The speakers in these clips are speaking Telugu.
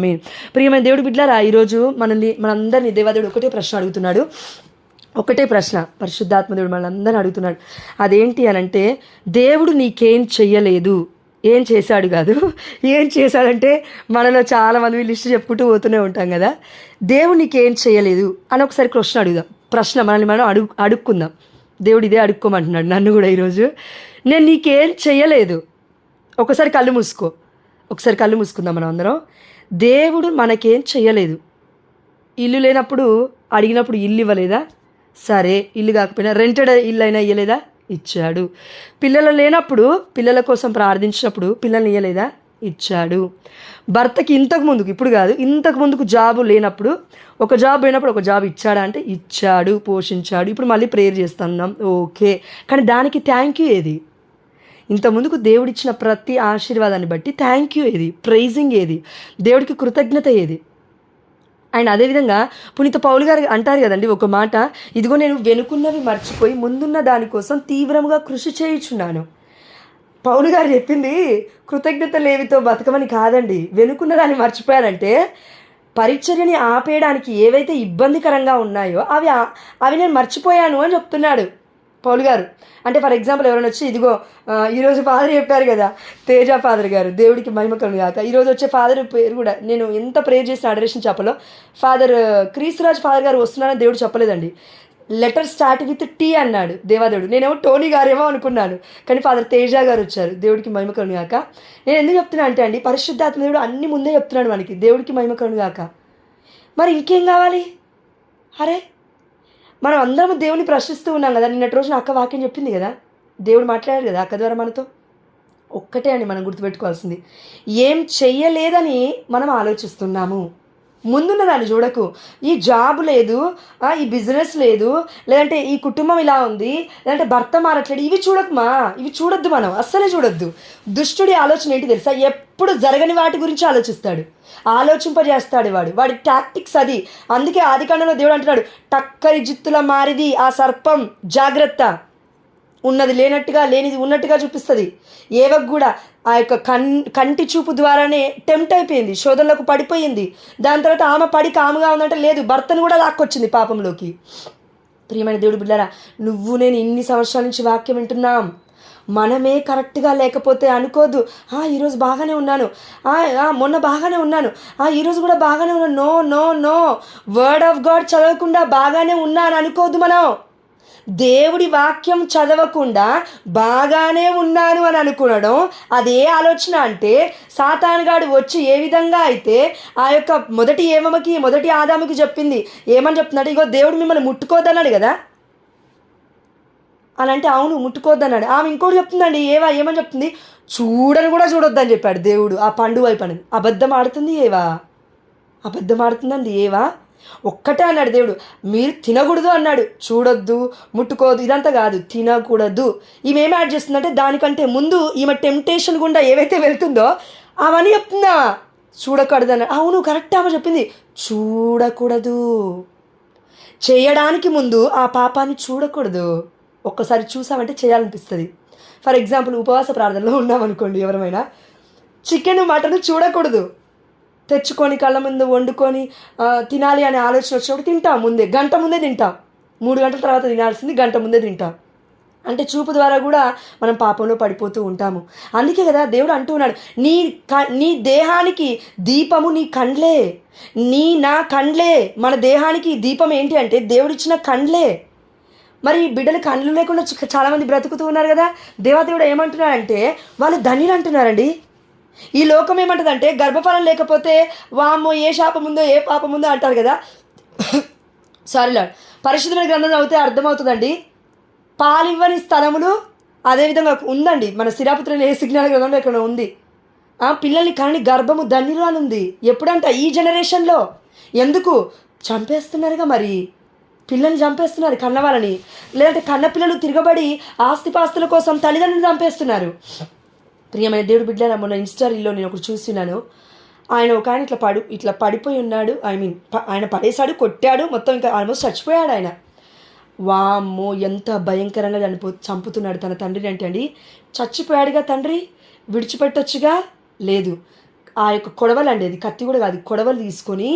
మీన్ ప్రియమైన దేవుడు బిడ్డలారా, ఈరోజు మనందరినీ దేవాదేవుడు ఒకటే ప్రశ్న అడుగుతున్నాడు. ఒకటే ప్రశ్న పరిశుద్ధాత్మదేవుడు మనందరినీ అడుగుతున్నాడు. అదేంటి అనంటే, దేవుడు నీకేం చెయ్యలేదు, ఏం చేశాడు కాదు, ఏం చేశాడంటే మనలో చాలామంది లిస్ట్ చెప్పుకుంటూ పోతూనే ఉంటాం కదా. దేవుడు నీకేం చేయలేదు అని ఒకసారి ప్రశ్న మనల్ని మనం అడుక్కుందాం. దేవుడు ఇదే అడుక్కోమంటున్నాడు నన్ను కూడా ఈరోజు. నేను నీకేం చెయ్యలేదు. ఒకసారి కళ్ళు మూసుకుందాం మనం అందరం. దేవుడు మనకేం చెయ్యలేదు. ఇల్లు లేనప్పుడు అడిగినప్పుడు ఇల్లు ఇవ్వలేదా? సరే, ఇల్లు కాకపోయినా రెంటెడ్ ఇల్లు అయినా ఇవ్వలేదా? ఇచ్చాడు. పిల్లలు లేనప్పుడు పిల్లల కోసం ప్రార్థించినప్పుడు పిల్లల్ని ఇవ్వలేదా? ఇచ్చాడు. భర్తకి ఇప్పుడు కాదు, ఇంతకు ముందుకు జాబు లేనప్పుడు ఒక జాబ్ పోయినప్పుడు ఒక జాబ్ ఇచ్చాడా అంటే ఇచ్చాడు, పోషించాడు. ఇప్పుడు మళ్ళీ ప్రేయర్ చేస్తున్నాం, ఓకే. కానీ దానికి థ్యాంక్ యూ ఏది? ఇంతకుముందుకు దేవుడిచ్చిన ప్రతి ఆశీర్వాదాన్ని బట్టి థ్యాంక్ యూ ఏది? ప్రైజింగ్ ఏది? దేవుడికి కృతజ్ఞత ఏది? అండ్ అదేవిధంగా పునీత పౌలు గారు అంటారు కదండి ఒక మాట, ఇదిగో నేను వెనుకున్నవి మర్చిపోయి ముందున్న దానికోసం తీవ్రంగా కృషి చేయుచున్నాను. పౌలు గారు చెప్పింది కృతజ్ఞత లేవితో బతకమని కాదండి. వెనుకున్న దాన్ని మర్చిపోయారంటే పరిచర్యని ఆపేయడానికి ఏవైతే ఇబ్బందికరంగా ఉన్నాయో అవి నేను మర్చిపోయాను అని చెప్తున్నాడు పౌలు గారు. అంటే ఫర్ ఎగ్జాంపుల్ ఎవరైనా వచ్చి, ఇదిగో ఈరోజు ఫాదర్ చెప్పారు కదా, తేజ ఫాదర్ గారు, దేవుడికి మహిమ కలుగును గాక. ఈరోజు వచ్చే ఫాదర్ పేరు కూడా నేను ఎంత ప్రేర్ చేసిన అడరేషన్ చెప్పలో, ఫాదర్ క్రీస్తురాజ్ ఫాదర్ గారు వస్తున్నారని దేవుడు చెప్పలేదండి. లెటర్ స్టార్ట్ విత్ టీ అన్నాడు దేవాదేవుడు. నేనేమో టోనీ గారేమో అనుకున్నాను, కానీ ఫాదర్ తేజ గారు వచ్చారు. దేవుడికి మహిమ కలుగును గాక. నేను ఎందుకు చెప్తున్నా అంటే అండి, పరిశుద్ధాత్మ దేవుడు అన్ని ముందే చెప్తున్నాడు మనకి, దేవుడికి మహిమ కలుగును గాక. మరి ఇంకేం కావాలి? అరే, మనం అందరం దేవుని ప్రశ్నిస్తూ ఉన్నాం కదా. నిన్నటి రోజున అక్క వాక్యం చెప్పింది కదా, దేవుడు మాట్లాడారు కదా అక్క ద్వారా మనతో. ఒక్కటే అండి మనం గుర్తుపెట్టుకోవాల్సింది, ఏం చెయ్యలేదని మనం ఆలోచిస్తున్నాము. ముందున్న దాన్ని చూడకు. ఈ జాబ్ లేదు, ఈ బిజినెస్ లేదు, లేదంటే ఈ కుటుంబం ఇలా ఉంది, లేదంటే భర్త మారట్లేదు, ఇవి చూడొద్దు. మనం అస్సలే చూడొద్దు. దుష్టుడి ఆలోచన ఏంటి తెలుసా? ఎప్పుడు జరగని వాటి గురించి ఆలోచిస్తాడు, ఆలోచింపజేస్తాడు. వాడి టాక్టిక్స్ అది. అందుకే ఆదికాండంలో దేవుడు అంటున్నాడు, టక్కరి జిత్తుల మారిది ఆ సర్పం, జాగ్రత్త. ఉన్నది లేనట్టుగా, లేనిది ఉన్నట్టుగా చూపిస్తుంది. ఏవకు కూడా ఆ యొక్క కంటి చూపు ద్వారానే టెంప్ట్ అయిపోయింది, శోధనలకు పడిపోయింది. దాని తర్వాత ఆమె పడి కాముగా ఉందంటే లేదు, భర్తను కూడా లాక్కొచ్చింది పాపంలోకి. ప్రియమైన దేవుడు బిడ్డలారా, నువ్వు నేను ఇన్ని సంవత్సరాల నుంచి వాక్యం వింటున్నాం. మనమే కరెక్ట్గా లేకపోతే అనుకోద్దు, ఈరోజు బాగానే ఉన్నాను, మొన్న బాగానే ఉన్నాను, ఈరోజు కూడా బాగానే ఉన్నాను. No no no, word of God చదవకుండా బాగానే ఉన్నాను అనుకోద్దు. మనం దేవుడి వాక్యం చదవకుండా బాగానే ఉన్నాను అని అనుకునడం అదే ఆలోచన. అంటే సాతానుగాడు వచ్చి ఏ విధంగా అయితే ఆ యొక్క మొదటి ఆదాముకి చెప్పింది, ఏమని చెప్తున్నాడు? ఇగో దేవుడు మిమ్మల్ని ముట్టుకోద్దన్నాడు కదా అని అంటే, అవును ముట్టుకోద్దన్నాడు. ఆమె ఇంకోటి చెప్తుందండి, ఏమని చెప్తుంది? చూడని కూడా చూడొద్దని చెప్పాడు దేవుడు ఆ పండు వైపు అని. అబద్ధం ఆడుతుందండి ఏవా. ఒక్కటే అన్నాడు దేవుడు, మీరు తినకూడదు అన్నాడు. చూడొద్దు, ముట్టుకోవద్దు, ఇదంతా కాదు, తినకూడదు. ఈమె ఏం యాడ్ చేస్తుందంటే దానికంటే ముందు ఈమె టెంప్టేషన్ గుండా ఏవైతే వెళ్తుందో అవన్నీ చెప్తుందా. చూడకూడదు అన్నాడు. అవును కరెక్ట్, ఆమె చెప్పింది చూడకూడదు. చేయడానికి ముందు ఆ పాపాన్ని చూడకూడదు. ఒక్కసారి చూసామంటే చేయాలనిపిస్తుంది. ఫర్ ఎగ్జాంపుల్ ఉపవాస ప్రార్థనలో ఉన్నామనుకోండి, ఎవరమైనా చికెన్ మటన్ చూడకూడదు. తెచ్చుకొని కళ్ళ ముందు వండుకొని తినాలి అనే ఆలోచన వచ్చినప్పుడు తింటాం. గంట ముందే తింటాం. 3 గంటల తర్వాత తినాల్సింది గంట ముందే తింటాం. అంటే చూపు ద్వారా కూడా మనం పాపంలో పడిపోతూ ఉంటాము. అందుకే కదా దేవుడు అంటూ ఉన్నాడు, నీ దేహానికి దీపము నీ కండ్లే. నా కండ్లే. మన దేహానికి దీపం ఏంటి అంటే దేవుడిచ్చిన కండ్లే. మరి బిడ్డలు కండ్లు లేకుండా చాలామంది బ్రతుకుతూ ఉన్నారు కదా. దేవాదేవుడు ఏమంటున్నాడంటే వాళ్ళు ధన్యులు అంటున్నారండి. ఈ లోకం ఏమంటుందంటే గర్భఫలం లేకపోతే వామ్మో ఏ శాపం ఉందో ఏ పాపం ఉందో అంటారు కదా. సారీ లార్డ్, పరిశుద్ధమైన గ్రంథం చదివితే అర్థమవుతుందండి. పాలివ్వని స్థలములు అదేవిధంగా ఉందండి. మన సిరాపుత్రుని ఏ సిగ్నల్ గ్రంథంలో ఇక్కడ ఉంది. పిల్లల్ని కానీ గర్భము ధన్యులు అని ఉంది. ఎప్పుడంట? ఈ జనరేషన్లో. ఎందుకు? చంపేస్తున్నారుగా, మరి పిల్లల్ని చంపేస్తున్నారు కన్నవాళ్ళని. లేదంటే కన్న పిల్లలు తిరగబడి ఆస్తిపాస్తుల కోసం తల్లిదండ్రులు చంపేస్తున్నారు. ప్రియమైన దేవుడు బిడ్డలారా, మొన్న ఇన్స్టారీల్లో నేను ఒకటి చూస్తున్నాను. ఆయన ఇట్లా పడిపోయి ఉన్నాడు. ఆయన పడేశాడు, కొట్టాడు, మొత్తం ఇంకా ఆల్మోస్ట్ చచ్చిపోయాడు ఆయన. వామ్మో, ఎంత భయంకరంగా చంపుతున్నాడు తన తండ్రిని అంటే అండి. చచ్చిపోయాడుగా తండ్రి, విడిచిపెట్టొచ్చుగా, లేదు. ఆ యొక్క కొడవలు అండి, అది కత్తి కూడా కాదు, కొడవలు తీసుకొని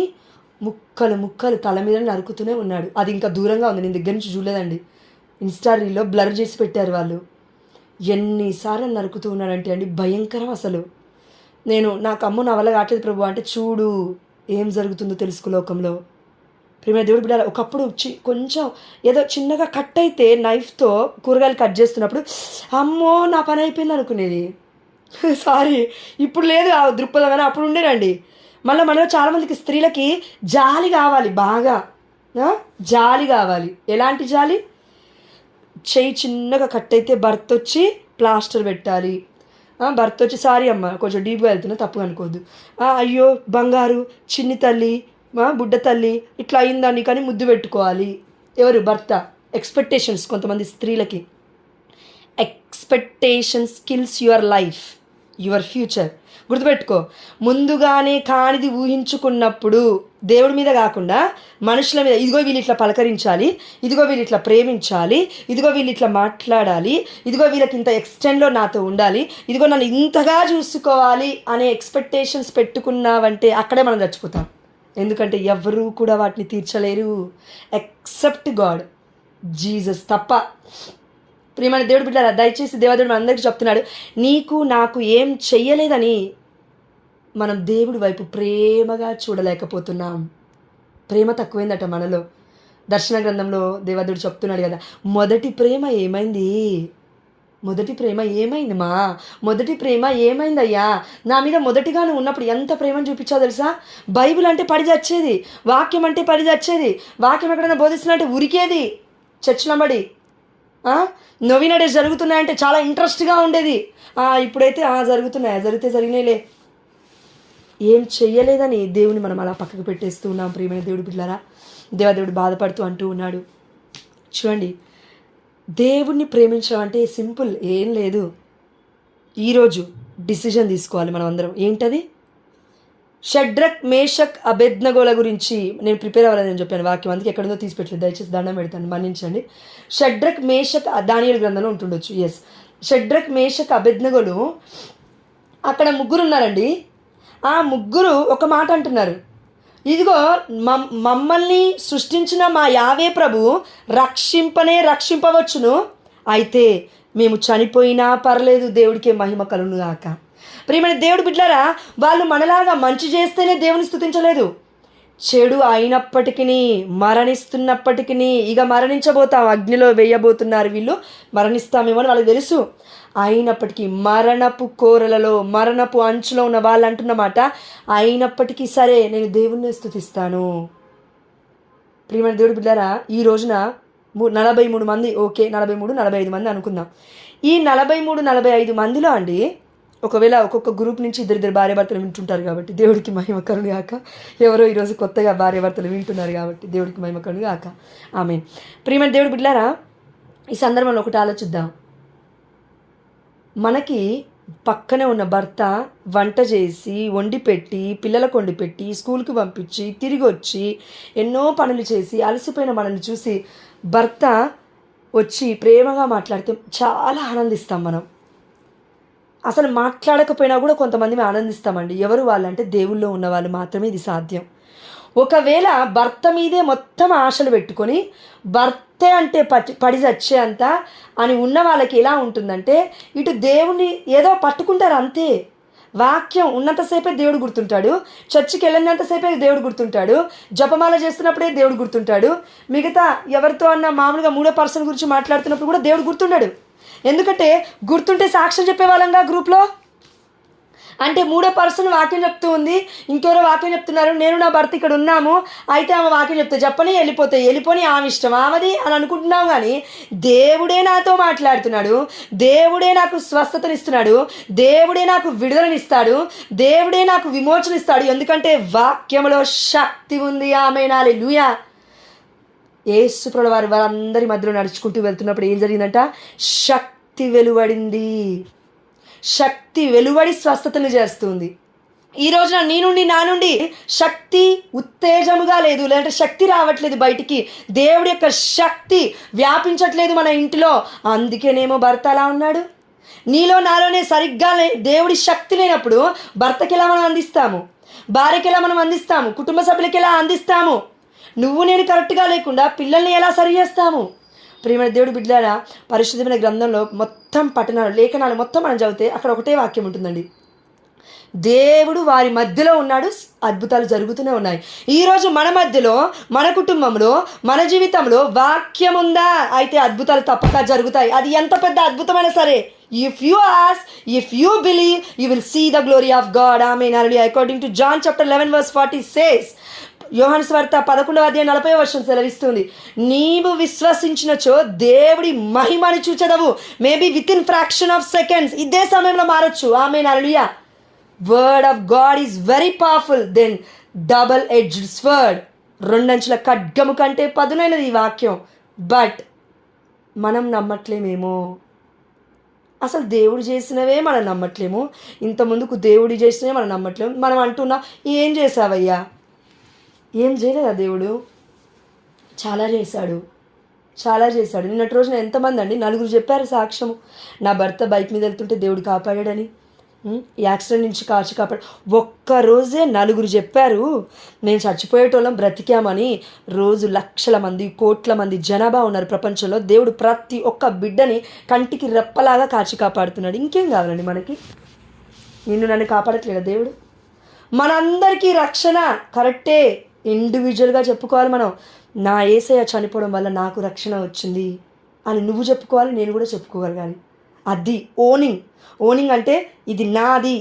ముక్కలు ముక్కలు తల మీద నరుకుతూనే ఉన్నాడు. అది ఇంకా దూరంగా ఉంది, నేను దగ్గర నుంచి చూడలేదండి. ఇన్స్టా రీల్లో బ్లర్ చేసి పెట్టారు వాళ్ళు. ఎన్నిసార్లు నరుకుతూ ఉన్నాడంటే అండి భయంకరం అసలు. నాకు అమ్మ నా వల్ల కావట్లేదు ప్రభు అంటే, చూడు ఏం జరుగుతుందో తెలుసుకో లోకంలో. ప్రేమ దేవుడు బిడ్డ, ఒకప్పుడు కొంచెం ఏదో చిన్నగా కట్ అయితే నైఫ్తో కూరగాయలు కట్ చేస్తున్నప్పుడు అమ్మో నా పని అయిపోయింది అనుకునేది. సారీ, ఇప్పుడు లేదు ఆ దృక్పథం, కానీ అప్పుడు ఉండేనండి. మళ్ళీ మనలో చాలామందికి స్త్రీలకి జాలి కావాలి, బాగా జాలి కావాలి. ఎలాంటి జాలి? చెయ్యి చిన్నగా కట్ అయితే భర్త వచ్చి ప్లాస్టర్ పెట్టాలి, భర్త వచ్చి సారీ అమ్మ కొంచెం డీప్గా వెళ్తున్నా తప్పుగా అనుకోవద్దు, అయ్యో బంగారు చిన్ని తల్లి బుడ్డ తల్లి ఇట్లా అయిందాన్ని కానీ ముద్దు పెట్టుకోవాలి. ఎవరు? భర్త. ఎక్స్పెక్టేషన్స్, కొంతమంది స్త్రీలకి expectations kills your life, your future. గుర్తుపెట్టుకో, ముందుగానే కానిది ఊహించుకున్నప్పుడు దేవుడి మీద కాకుండా మనుషుల మీద, ఇదిగో వీళ్ళు ఇట్లా పలకరించాలి, ఇదిగో వీళ్ళు ఇట్లా ప్రేమించాలి, ఇదిగో వీళ్ళు ఇట్లా మాట్లాడాలి, ఇదిగో వీళ్ళకి ఇంత ఎక్స్టెండ్లో నాతో ఉండాలి, ఇదిగో నన్ను ఇంతగా చూసుకోవాలి అనే ఎక్స్పెక్టేషన్స్ పెట్టుకున్నావంటే అక్కడే మనం చచ్చిపోతాం. ఎందుకంటే ఎవరూ కూడా వాటిని తీర్చలేరు ఎక్సెప్ట్ గాడ్, జీసస్ తప్ప. ప్రియమైన దేవుడు బిడ్డలారా, దయచేసి దేవదేవుడు అందరికీ చెప్తున్నాడు, నీకు నాకు ఏం చెయ్యలేదని మనం దేవుడి వైపు ప్రేమగా చూడలేకపోతున్నాం. ప్రేమ తక్కువైందట మనలో. దర్శన గ్రంథంలో దేవదేవుడు చెప్తున్నాడు కదా, మొదటి ప్రేమ ఏమైంది? మొదటి ప్రేమ ఏమైంది మా? మొదటి ప్రేమ ఏమైందయ్యా? నా మీద మొదటిగా నువ్వు ఉన్నప్పుడు ఎంత ప్రేమను చూపించావు తెలుసా? బైబిల్ అంటే పడి చచ్చేది, వాక్యం అంటే పడి చచ్చేది, వాక్యం ఎక్కడైనా బోధిస్తున్నట్టే ఉరికేది చర్చిలమ్మడి. నవీన డేస్ జరుగుతున్నాయంటే చాలా ఇంట్రెస్ట్గా ఉండేది. ఇప్పుడైతే జరిగితే జరిగినాయిలే. ఏం చెయ్యలేదని దేవుని మనం అలా పక్కకు పెట్టేస్తూ ఉన్నాం. ప్రియమైన దేవుడు బిడ్డలారా, దేవదేవుడు బాధపడుతూ అంటూ ఉన్నాడు, చూడండి, దేవుణ్ణి ప్రేమించడం అంటే సింపుల్ ఏం లేదు. ఈరోజు డిసిజన్ తీసుకోవాలి మనం అందరం. ఏంటది? షడ్రక్ మేషక్ అబేద్నగోల గురించి నేను ప్రిపేర్ అవ్వాలని చెప్పాను వాక్యం, అందుకే ఎక్కడుందో తీసిపెట్టలేదు, దయచేసి దండం పెడతాను, మన్నించండి. షడ్రక్ మేషక్ దానియేలు గ్రంథంలో ఉంటుండొచ్చు. ఎస్, షడ్రక్ మేషక్ అబేద్నగోలు అక్కడ ముగ్గురు ఉన్నారండి. ఆ ముగ్గురు ఒక మాట అంటున్నారు, ఇదిగో మమ్మల్ని సృష్టించిన మా యావే ప్రభు రక్షింపవచ్చును, అయితే మేము చనిపోయినా పర్లేదు, దేవుడికే మహిమ కలుగును గాక. ప్రియమైన దేవుడు బిడ్డలారా, వాళ్ళు మనలాగా మంచి చేస్తేనే దేవుని స్తుతించలేదు, చెడు అయినప్పటికీ మరణిస్తున్నప్పటికీ, ఇక మరణించబోతాం, అగ్నిలో వేయబోతున్నారు వీళ్ళు, మరణిస్తామేమో అని వాళ్ళకి తెలుసు, అయినప్పటికీ మరణపు కోరలలో మరణపు అంచులో ఉన్న వాళ్ళు అంటున్నమాట, అయినప్పటికీ సరే నేను దేవుణ్ణి స్తుతిస్తాను. ప్రియమైన దేవుడు బిడ్డలారా, ఈ రోజున 43 మంది, ఓకే 43, 45 మంది అనుకుందాం. ఈ 43, 45 మందిలో అండి, ఒకవేళ ఒక్కొక్క గ్రూప్ నుంచి ఇద్దరు భార్యాభర్తలు వింటుంటారు కాబట్టి దేవుడికి మహిమ కలుగును గాక. ఎవరో ఈరోజు కొత్తగా భార్యాభర్తలు వింటున్నారు కాబట్టి దేవుడికి మహిమ కలుగును గాక. ఆమేన్. ప్రియమైన దేవుడు బిడ్డలారా, ఈ సందర్భంలో ఒకటి ఆలోచిద్దాం. మనకి పక్కనే ఉన్న భర్త వంట చేసి వండి పెట్టి, పిల్లలకు వండి పెట్టి, స్కూల్కి పంపించి తిరిగి వచ్చి ఎన్నో పనులు చేసి అలసిపోయిన మనల్ని చూసి భర్త వచ్చి ప్రేమగా మాట్లాడితే చాలా ఆనందిస్తాం మనం. అసలు మాట్లాడకపోయినా కూడా కొంతమంది మేము ఆనందిస్తామండి. ఎవరు వాళ్ళంటే దేవుల్లో ఉన్న వాళ్ళు మాత్రమే ఇది సాధ్యం. ఒకవేళ భర్త మీదే మొత్తం ఆశలు పెట్టుకొని భర్తే అంటే పడి చచ్చే అంత అని ఉన్న వాళ్ళకి ఎలా ఉంటుందంటే, ఇటు దేవుణ్ణి ఏదో పట్టుకుంటారు అంతే. వాక్యం ఉన్నంతసేపే దేవుడు గుర్తుంటాడు, చర్చికి వెళ్ళినంతసేపే దేవుడు గుర్తుంటాడు, జపమాల చేస్తున్నప్పుడే దేవుడు గుర్తుంటాడు, మిగతా ఎవరితో అన్న మామూలుగా 3వ పర్సన్ గురించి మాట్లాడుతున్నప్పుడు కూడా దేవుడు గుర్తుండాడు. ఎందుకంటే గుర్తుంటే సాక్ష్యం చెప్పేవాళ్ళంగా గ్రూప్లో. అంటే 3వ పర్సన్ వాక్యం చెప్తూ ఉంది, ఇంకెవరో వాక్యం చెప్తున్నారు, నేను నా భర్త ఇక్కడ ఉన్నాము, అయితే ఆమె వాక్యం చెప్తే చెప్పని వెళ్ళిపోని ఆమె ఇష్టం ఆమెది అని అనుకుంటున్నాం. కానీ దేవుడే నాతో మాట్లాడుతున్నాడు, దేవుడే నాకు స్వస్థతనిస్తున్నాడు, దేవుడే నాకు విడుదలనిస్తాడు, దేవుడే నాకు విమోచనిస్తాడు. ఎందుకంటే వాక్యంలో శక్తి ఉంది. ఆమేన్, హల్లెలూయా. యేసు ప్రభువు వారందరి మధ్యలో నడుచుకుంటూ వెళ్తున్నప్పుడు ఏం జరిగిందంట? శక్తి వెలువడింది. శక్తి వెలువడి స్వస్థతను చేస్తుంది. ఈ రోజున నా నుండి శక్తి ఉత్తేజముగా లేదు, లేదంటే శక్తి రావట్లేదు బయటికి, దేవుడి యొక్క శక్తి వ్యాపించట్లేదు మన ఇంటిలో. అందుకేనేమో భర్త అలా ఉన్నాడు, నీలో నాలోనే సరిగ్గా దేవుడి శక్తి లేనప్పుడు భర్తకి ఎలా మనం అందిస్తాము, భార్యకి ఎలా మనం అందిస్తాము, కుటుంబ సభ్యులకి ఎలా అందిస్తాము, నువ్వు నేను కరెక్ట్గా లేకుండా పిల్లల్ని ఎలా సరి చేస్తాము? ప్రియమైన దేవుడి బిడ్డలారా, పరిశుద్ధమైన గ్రంథంలో మొత్తం పట్టణాలు లేఖనాలు మొత్తం మనం చదివితే అక్కడ ఒకటే వాక్యం ఉంటుందండి. దేవుడు వారి మధ్యలో ఉన్నాడు, అద్భుతాలు జరుగుతూనే ఉన్నాయి. ఈరోజు మన మధ్యలో, మన కుటుంబంలో, మన జీవితంలో వాక్యం ఉందా, అయితే అద్భుతాలు తప్పక జరుగుతాయి. అది ఎంత పెద్ద అద్భుతమైనా సరే, if you ask, if you believe, you will see the glory of God. Amen. Hallelujah. According to John chapter 11:40 says, యోహాను సువార్త 11:40 సెలవిస్తుంది, నీవు విశ్వసించినచో దేవుడి మహిమని చూచెదవు. Maybe with in fraction of seconds, ఇదే సమయంలో మారొచ్చు. Amen. Hallelujah. Word of God is very powerful then double edged sword. 2 అంచుల ఖడ్గము కంటే పదునైనది ఈ వాక్యం. బట్ మనం నమ్మట్లేమేమో, అసలు దేవుడు చేసినవే మనం నమ్మట్లేము. ఇంత ముందుకు దేవుడు చేసినవే మనం నమ్మట్లేము. మనం అంటున్నాం, ఏం చేసావయ్యా? ఏం చేయలేదా దేవుడు? చాలా చేశాడు, చాలా చేశాడు. నిన్నటి రోజున ఎంతమంది అండి, 4 చెప్పారు సాక్ష్యము. నా భర్త బైక్ మీద వెళ్తుంటే దేవుడు కాపాడాడని, యాక్సిడెంట్ నుంచి కాపాడు. ఒక్కరోజే 4 చెప్పారు, నేను చచ్చిపోయేటోళ్ళం బ్రతికామని. రోజు లక్షల మంది, కోట్ల మంది జనాభా ఉన్నారు ప్రపంచంలో. దేవుడు ప్రతి ఒక్క బిడ్డని కంటికి రెప్పలాగా కాపాడుతున్నాడు. ఇంకేం కావాలండి మనకి? నిన్ను నన్ను కాపాడట్లేదా దేవుడు? మనందరికీ రక్షణ కరెక్టే, ఇండివిజువల్గా చెప్పుకోవాలి మనం. నా యేసయ్య చనిపోవడం వల్ల నాకు రక్షణ వచ్చింది అని నువ్వు చెప్పుకోవాలి, నేను కూడా చెప్పుకోగలగాలి. అది ఓనింగ్ అంటే ఇది నాది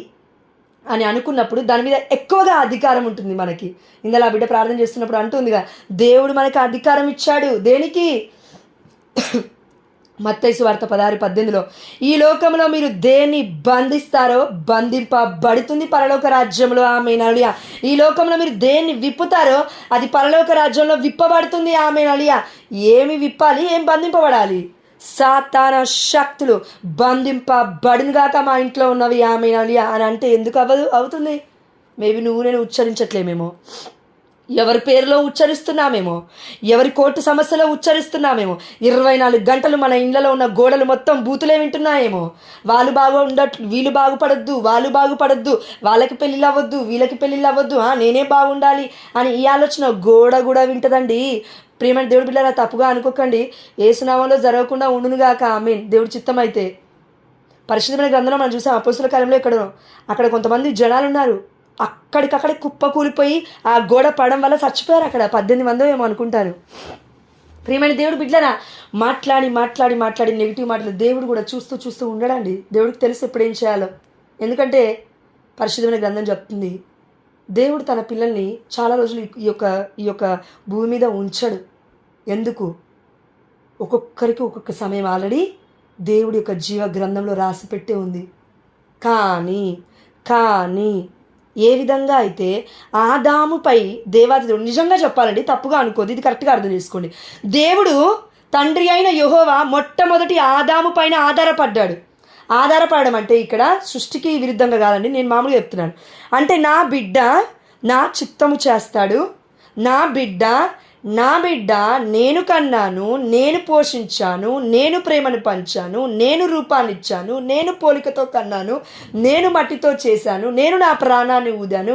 అని అనుకున్నప్పుడు దాని మీద ఎక్కువగా అధికారం ఉంటుంది మనకి. ఇందులో ఆ బిడ్డ ప్రార్థన చేస్తున్నప్పుడు అంటుందిగా, దేవుడు మనకి అధికారం ఇచ్చాడు. దేనికి? మత్తయి సువార్త 16:18 ఈ లోకంలో మీరు దేన్ని బంధిస్తారో బంధింపబడుతుంది పరలోక రాజ్యంలో. ఆమేన్. హల్లెలూయా. ఈ లోకంలో మీరు దేన్ని విప్పుతారో అది పరలోక రాజ్యంలో విప్పబడుతుంది. ఆమేన్. హల్లెలూయా. ఏమి విప్పాలి, ఏం బంధింపబడాలి? సాతాన శక్తులు బంధింపబడునుగాక మా ఇంట్లో ఉన్నవి. ఆమేన్. హల్లెలూయా. అని అంటే ఎందుకు అవుతుంది? మేబీ నేను ఉచ్చరించట్లేమేమో, ఎవరి పేరులో ఉచ్చరిస్తున్నామేమో, ఎవరి కోర్టు సమస్యలో ఉచ్చరిస్తున్నామేమో. 24 గంటలు మన ఇళ్లలో ఉన్న గోడలు మొత్తం బూతులే వింటున్నాయేమో. వీళ్ళు బాగుపడొద్దు, వాళ్ళు బాగుపడొద్దు, వాళ్ళకి పెళ్ళిళ్ళు అవ్వద్దు, వీళ్ళకి పెళ్ళిళ్ళు అవ్వద్దు, నేనే బాగుండాలి అని ఈ ఆలోచన గోడ కూడా వింటదండి. ప్రియమైన దేవుడి బిడ్డలారా, తప్పుగా అనుకోకండి. ఏసునామంలో జరగకుండా ఉండునుగాక. ఆమేన్. దేవుడి చిత్తం అయితే పరిశుద్ధమైన గ్రంథంలో మనం చూసాం, అపోస్తుల కాలంలో అక్కడ కొంతమంది జనాలు ఉన్నారు, అక్కడికక్కడే కుప్ప కూలిపోయి ఆ గోడ పడడం వల్ల చచ్చిపోయారు. అక్కడ 18 మందో ఏమో అనుకుంటాను. ప్రియమైన దేవుడు బిడ్డలారా, మాట్లాడి నెగిటివ్ మాటలు దేవుడు కూడా చూస్తూ ఉండడండి. దేవుడికి తెలుసు ఎప్పుడు ఏం చేయాలో. ఎందుకంటే పరిశుద్ధమైన గ్రంథం చెప్తుంది, దేవుడు తన పిల్లల్ని చాలా రోజులు ఈ యొక్క భూమి మీద ఉంచడు. ఎందుకు? ఒక్కొక్కరికి ఒక్కొక్క సమయం ఆల్రెడీ దేవుడి యొక్క జీవ గ్రంథంలో రాసి పెట్టే ఉంది. కానీ ఏ విధంగా అయితే ఆదాముపై దేవాది దేవుడు, నిజంగా చెప్పాలండి, తప్పుగా అనుకోదు, ఇది కరెక్ట్గా అర్థం చేసుకోండి. దేవుడు తండ్రి అయిన యెహోవా మొట్టమొదటి ఆదాము పైన ఆధారపడడం అంటే ఇక్కడ సృష్టికి విరుద్ధంగా కాదండి, నేను మామూలుగా చెప్తున్నాను. అంటే నా బిడ్డ నా చిత్తము చేస్తాడు, నా బిడ్డ నేను కన్నాను, నేను పోషించాను, నేను ప్రేమను పంచాను, నేను రూపాన్ని ఇచ్చాను, నేను పోలికతో కన్నాను, నేను మట్టితో చేశాను, నేను నా ప్రాణాన్ని ఊదాను,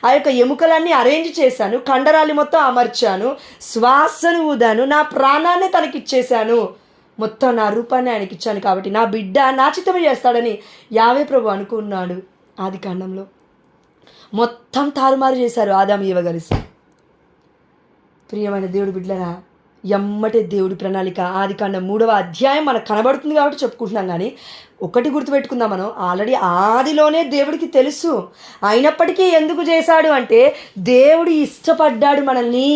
ఆ యొక్క ఎముకలన్నీ అరేంజ్ చేశాను, కండరాలు మొత్తం అమర్చాను, శ్వాసను ఊదాను, నా ప్రాణాన్ని తనకిచ్చేశాను, మొత్తం నా రూపాన్ని ఆయనకి ఇచ్చాను. కాబట్టి నా బిడ్డ నా చిత్తము చేస్తాడని యావే ప్రభు అనుకున్నాడు. ఆది కాండంలో మొత్తం తారుమారు చేశారు ఆదాము ఏవ కలిసి. ప్రియమైన దేవుడి బిడ్డలారా, ఎమ్మటే దేవుడి ప్రణాళిక ఆది కాండం 3వ అధ్యాయం మనకు కనబడుతుంది కాబట్టి చెప్పుకుంటున్నాం. కానీ ఒకటి గుర్తుపెట్టుకుందాం, మనం ఆల్రెడీ ఆదిలోనే దేవుడికి తెలుసు. అయినప్పటికీ ఎందుకు చేశాడు అంటే దేవుడు ఇష్టపడ్డాడు మనల్ని,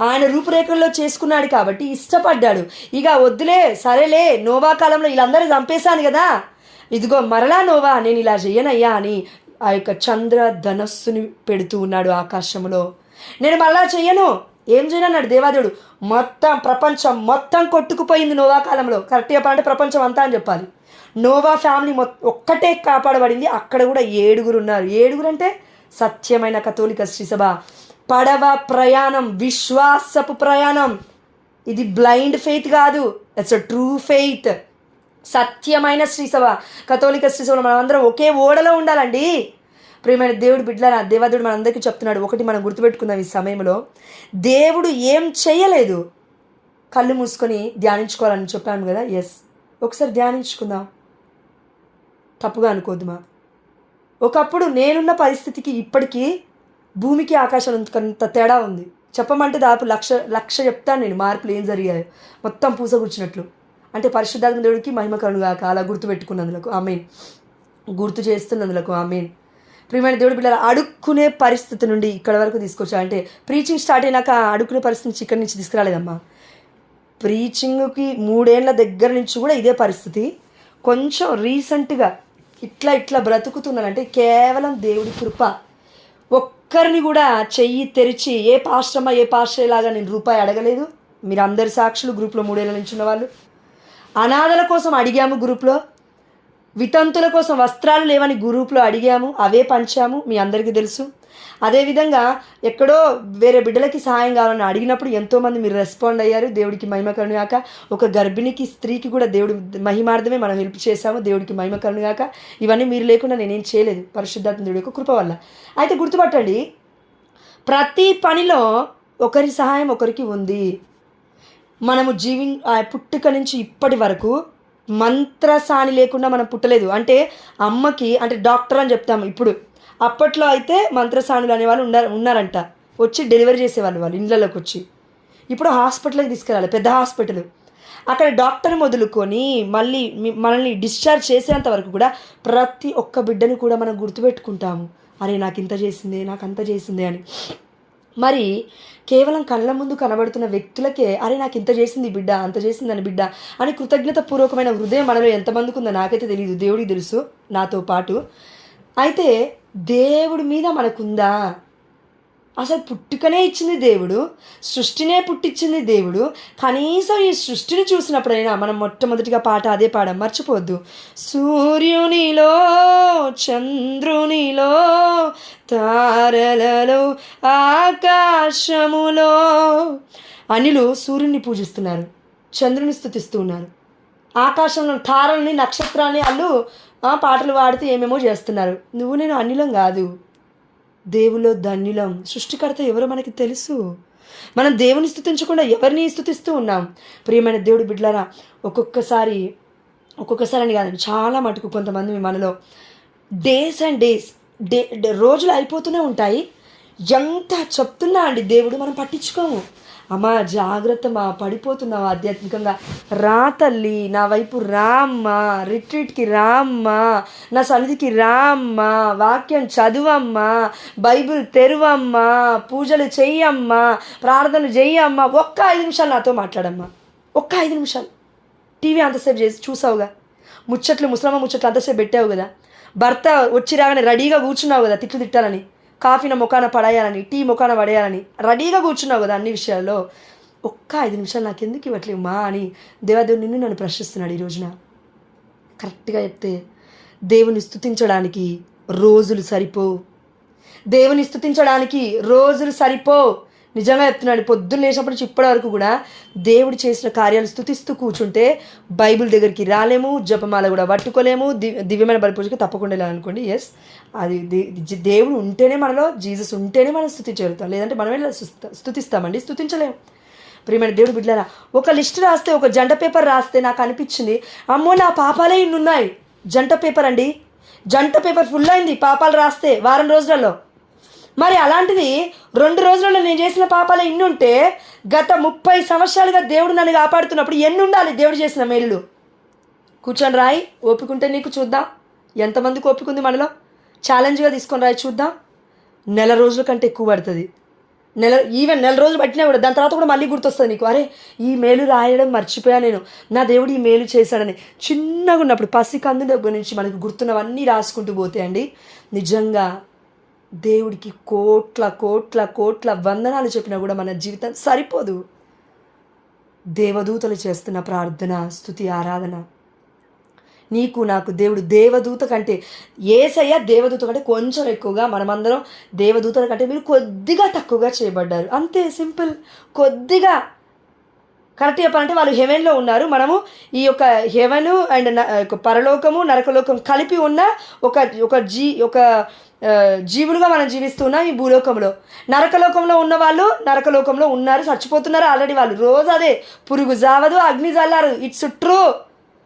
ఆయన రూపురేఖల్లో చేసుకున్నాడు కాబట్టి ఇష్టపడ్డాడు. ఇక వద్దులే, సరేలే, నోవా కాలంలో వీళ్ళందరూ చంపేశాను కదా, ఇదిగో మరలా నోవా నేను ఇలా చెయ్యనయ్యా అని ఆ యొక్క చంద్ర ధనస్సుని పెడుతూ ఉన్నాడు ఆకాశంలో. నేను మరలా చెయ్యను, ఏం చేయనన్నాడు దేవాదేవుడు. మొత్తం ప్రపంచం మొత్తం కొట్టుకుపోయింది నోవా కాలంలో. కరెక్ట్ చెప్పాలంటే ప్రపంచం అంతా అని చెప్పాలి. నోవా ఫ్యామిలీ ఒక్కటే కాపాడబడింది. అక్కడ కూడా 7 ఉన్నారు. 7 అంటే సత్యమైన కథోలిక శ్రీసభ. పడవ ప్రయాణం, విశ్వాసపు ప్రయాణం. ఇది బ్లైండ్ ఫెయిత్ కాదు, ఇట్స్ అ ట్రూ ఫెయిత్. సత్యమైన శ్రీసభ, కథోలిక శ్రీసభలో మనం అందరం ఒకే ఓడలో ఉండాలండి. ప్రియమైన దేవుడు బిడ్డలారా, దేవదేవుడు మనందరికీ చెప్తున్నాడు. ఒకటి మనం గుర్తుపెట్టుకుందాం, ఈ సమయంలో దేవుడు ఏం చేయలేదు. కళ్ళు మూసుకొని ధ్యానించుకోవాలని చెప్పాను కదా. ఎస్, ఒకసారి ధ్యానించుకుందాం, తప్పుగా అనుకోద్దుమా. ఒకప్పుడు నేనున్న పరిస్థితికి ఇప్పటికీ భూమికి ఆకాశం అంత తేడా ఉంది. చెప్పమంటే దాదాపు లక్ష చెప్తాను నేను, మార్పులు ఏం జరిగాయో మొత్తం పూసగుచ్చినట్లు. అంటే పరిశుద్ధాత్మ దేవుడికి మహిమ కలుగుగాక. అలా గుర్తుపెట్టుకున్నందులకు ఆమేన్, గుర్తు చేస్తున్నందులకు ఆమేన్. ప్రియమైన దేవుడి బిడ్డలారా, అడుక్కునే పరిస్థితి నుండి ఇక్కడ వరకు తీసుకొచ్చా. అంటే ప్రీచింగ్ స్టార్ట్ అయినాక అడుక్కునే పరిస్థితి నుంచి ఇక్కడి నుంచి తీసుకురాలేదమ్మా. ప్రీచింగ్కి 3 ఏళ్ల దగ్గర నుంచి కూడా ఇదే పరిస్థితి. కొంచెం రీసెంట్గా ఇట్లా బ్రతుకుతున్నానంటే కేవలం దేవుడి కృప. ఒక్కరిని కూడా చెయ్యి తెరిచి ఏ పాస్టర్ లాగా నేను రూపాయి అడగలేదు. మీరు అందరి సాక్షులు, గ్రూప్లో 3 ఏళ్ల నుంచి ఉన్నవాళ్ళు. అనాథల కోసం అడిగాము గ్రూప్లో, వితంతుల కోసం వస్త్రాలు లేవని గ్రూప్లో అడిగాము, అవే పంచాము, మీ అందరికీ తెలుసు. అదేవిధంగా ఎక్కడో వేరే బిడ్డలకి సహాయం కావాలని అడిగినప్పుడు ఎంతోమంది మీరు రెస్పాండ్ అయ్యారు. దేవుడికి మహిమ కలుగుగాక. ఒక గర్భిణికి, స్త్రీకి కూడా దేవుడి మహిమార్థమే మనం హెల్ప్ చేశాము. దేవుడికి మహిమ కలుగుగాక. ఇవన్నీ మీరు లేకుండా నేనేం చేయలేదు, పరిశుద్ధాత్మ దేవుడి యొక్క కృప వల్ల. అయితే గుర్తుపట్టండి, ప్రతి పనిలో ఒకరి సహాయం ఒకరికి ఉంది. మనము పుట్టుక నుంచి ఇప్పటి వరకు మంత్రసాని లేకుండా మనం పుట్టలేదు. అంటే అమ్మకి, అంటే డాక్టర్ అని చెప్తాము ఇప్పుడు, అప్పట్లో అయితే మంత్రసానులు అనేవాళ్ళు ఉన్నారంట, వచ్చి డెలివరీ చేసేవాళ్ళు వాళ్ళు ఇళ్ళలోకి వచ్చి. ఇప్పుడు హాస్పిటల్కి తీసుకెళ్ళాలి, పెద్ద హాస్పిటల్. అక్కడ డాక్టర్ మొదలుకొని మళ్ళీ మనల్ని డిశ్చార్జ్ చేసేంత వరకు కూడా ప్రతి ఒక్క బిడ్డను కూడా మనం గుర్తుపెట్టుకుంటాము. అరే నాకు ఇంత చేసిందే, నాకు అంత చేసిందే అని. మరి కేవలం కళ్ళ ముందు కనబడుతున్న వ్యక్తులకే అరే నాకు ఇంత చేసింది బిడ్డ, అంత చేసిందని బిడ్డ అని కృతజ్ఞత పూర్వకమైన హృదయం మనలో ఎంతమందికి ఉందో నాకైతే తెలియదు, దేవుడికి తెలుసు, నాతో పాటు. అయితే దేవుడి మీద మనకుందా? అసలు పుట్టుకనే ఇచ్చింది దేవుడు, సృష్టినే పుట్టించింది దేవుడు. కనీసం ఈ సృష్టిని చూసినప్పుడైనా మనం మొట్టమొదటిగా పాట అదే పాడాం, మర్చిపోవద్దు. సూర్యునిలో, చంద్రునిలో, తారలలో, ఆకాశములో. అనిలు సూర్యుని పూజిస్తున్నారు, చంద్రుని స్తుతిస్తూ ఉన్నారు, ఆకాశంలో తారల్ని, నక్షత్రాన్ని వాళ్ళు పాటలు పాడుతూ ఏమేమో చేస్తున్నారు. నువ్వు నేను అన్యులం కాదు, దేవులో ధన్యులం. సృష్టికర్త ఎవరో మనకి తెలుసు. మనం దేవుని స్తుతించకుండా ఎవరిని స్తుతిస్తూ ఉన్నాం? ప్రియమైన దేవుడి బిడ్డలారా, ఒక్కొక్కసారి అని కాదండి, చాలా మటుకు కొంతమంది మనలో డేస్ అండ్ డేస్ రోజులు అయిపోతూనే ఉంటాయి. ఎంత చెప్తున్నా అండి దేవుడు, మనం పట్టించుకోము. అమ్మా జాగ్రత్త, మా పడిపోతున్నావు ఆధ్యాత్మికంగా, రా తల్లి నా వైపు రామ్మా, రిట్రీట్కి రామ్మా, నా సన్నిధికి రామ్మా, వాక్యం చదువమ్మా, బైబిల్ తెరువమ్మా, పూజలు చెయ్యమ్మా, ప్రార్థనలు చెయ్యమ్మా. ఒక్క 5 నిమిషాలు నాతో మాట్లాడమ్మా, ఒక్క 5 నిమిషాలు. టీవీ అంతసేపు చేసి చూసావుగా, ముచ్చట్లు ముచ్చట్లు అంతసేపు పెట్టావు కదా, భర్త వచ్చి రాగానే రెడీగా కూర్చున్నావు కదా తిట్లు తిట్టాలని, కాఫీన ముఖాన పడేయాలని, టీ ముఖాన పడేయాలని రెడీగా కూర్చున్నావు కదా అన్ని విషయాల్లో. ఒక్క 5 నిమిషాలు నాకు ఎందుకు ఇవ్వట్లేవు మా అని దేవాదేవుడు నన్ను ప్రశ్నిస్తున్నాడు ఈ రోజున. కరెక్ట్గా చెప్తే దేవుని స్తుతించడానికి రోజులు సరిపో. నిజంగా చెప్తున్నాడు. పొద్దున్న లేచినప్పటి నుంచి ఇప్పటి వరకు కూడా దేవుడు చేసిన కార్యాలు స్తుతిస్తూ కూర్చుంటే బైబిల్ దగ్గరికి రాలేము, జపమాల కూడా పట్టుకోలేము, దివ్యమైన బలి పూజకి తప్పకుండా వెళ్ళాలనుకోండి. ఎస్, అది దేవుడు ఉంటేనే మనలో, జీసస్ ఉంటేనే మనం స్తుతించగలుగుతాం. లేదంటే మనమే స్తుతిస్తామండి, స్తుతించలేము. ప్రియమైన దేవుడు బిడ్డలారా, ఒక లిస్ట్ రాస్తే, ఒక జంట పేపర్ రాస్తే నాకు అనిపించింది, అమ్మో నా పాపాలే ఇన్నున్నాయి. జంట పేపర్ అండి, జంట పేపర్ ఫుల్ అయింది పాపాలు రాస్తే వారం రోజులలో. మరి అలాంటిది 2 రోజులలో నేను చేసిన పాపాలు ఎన్ని ఉంటే, గత 30 సంవత్సరాలుగా దేవుడు నన్ను కాపాడుతున్నప్పుడు ఎన్ని ఉండాలి దేవుడు చేసిన మేలులు? కూర్చొని రాయి, ఓపికంటే నీకు, చూద్దాం ఎంతమందికి ఓపిక ఉంది మనలో. ఛాలెంజ్గా తీసుకొని రాయి, చూద్దాం. 1 రోజుల కంటే ఎక్కువ పడుతుంది. ఈవెన్ 1 రోజులు పట్టినా కూడా దాని తర్వాత కూడా మళ్ళీ గుర్తొస్తుంది నీకు, అరే ఈ మేలు రాయడం మర్చిపోయా నేను, నా దేవుడు ఈ మేలు చేశాడని. చిన్నగా ఉన్నప్పుడు పసికందు దగ్గర నుంచి మనకు గుర్తున్నవన్నీ రాసుకుంటూ పోతే అండి, నిజంగా దేవుడికి కోట్ల వందనాలు చెప్పినా కూడా మన జీవితం సరిపోదు. దేవదూతలు చేస్తున్న ప్రార్థన, స్తుతి, ఆరాధన, నీకు నాకు దేవుడు దేవదూత కంటే, యేసయ్య దేవదూత కంటే కొంచెం ఎక్కువగా, మనమందరం దేవదూతల కంటే మీరు కొద్దిగా తక్కువగా చేయబడ్డారు, అంతే సింపుల్. కొద్దిగా కరెక్ట్ చెప్పాలంటే వాళ్ళు హెవెన్లో ఉన్నారు, మనము ఈ యొక్క హెవెను అండ్ పరలోకము నరకలోకం కలిపి ఉన్న ఒక జీవులుగా మనం జీవిస్తున్నాం ఈ భూలోకంలో. నరకలోకంలో ఉన్న వాళ్ళు నరకలోకంలో ఉన్నారు, చచ్చిపోతున్నారు ఆల్రెడీ వాళ్ళు. రోజు అదే, పురుగు జావదు అగ్ని జల్లారు. It's true.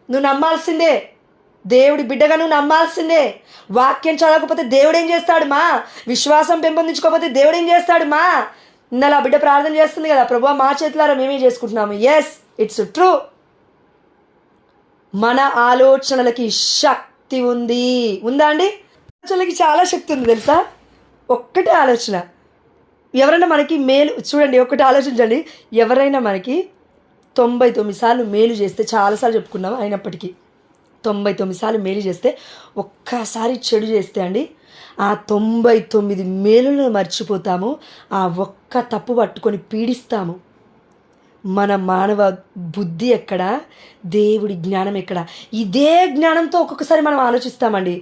నువ్వు నమ్మాల్సిందే, దేవుడి బిడ్డగా నువ్వు నమ్మాల్సిందే. వాక్యం చదవకపోతే దేవుడు ఏం చేస్తాడు మా? విశ్వాసం పెంపొందించుకోకపోతే దేవుడు ఏం చేస్తాడు మా? ఇందులో బిడ్డ ప్రార్థన చేస్తుంది కదా, ప్రభువా మా చేతులారా మేమే చేసుకుంటున్నాము. Yes, it's true. మన ఆలోచనలకి శక్తి ఉందా అండి? ఆలోచనలకి చాలా శక్తి ఉంది తెలుసా. ఒక్కటే ఆలోచన, ఎవరైనా మనకి మేలు, చూడండి ఒక్కటి ఆలోచించండి, ఎవరైనా మనకి 99 సార్లు మేలు చేస్తే, చాలాసార్లు చెప్పుకున్నాము అయినప్పటికీ 99 సార్లు మేలు చేస్తే, ఒక్కసారి చెడు చేస్తే అండి, ఆ 99 మేలులను మర్చిపోతాము, ఆ ఒక్క తప్పు పట్టుకొని పీడిస్తాము. మన మానవ బుద్ధి ఎక్కడ, దేవుడి జ్ఞానం ఎక్కడ? ఇదే జ్ఞానంతో ఒక్కొక్కసారి మనం ఆలోచిస్తామండి.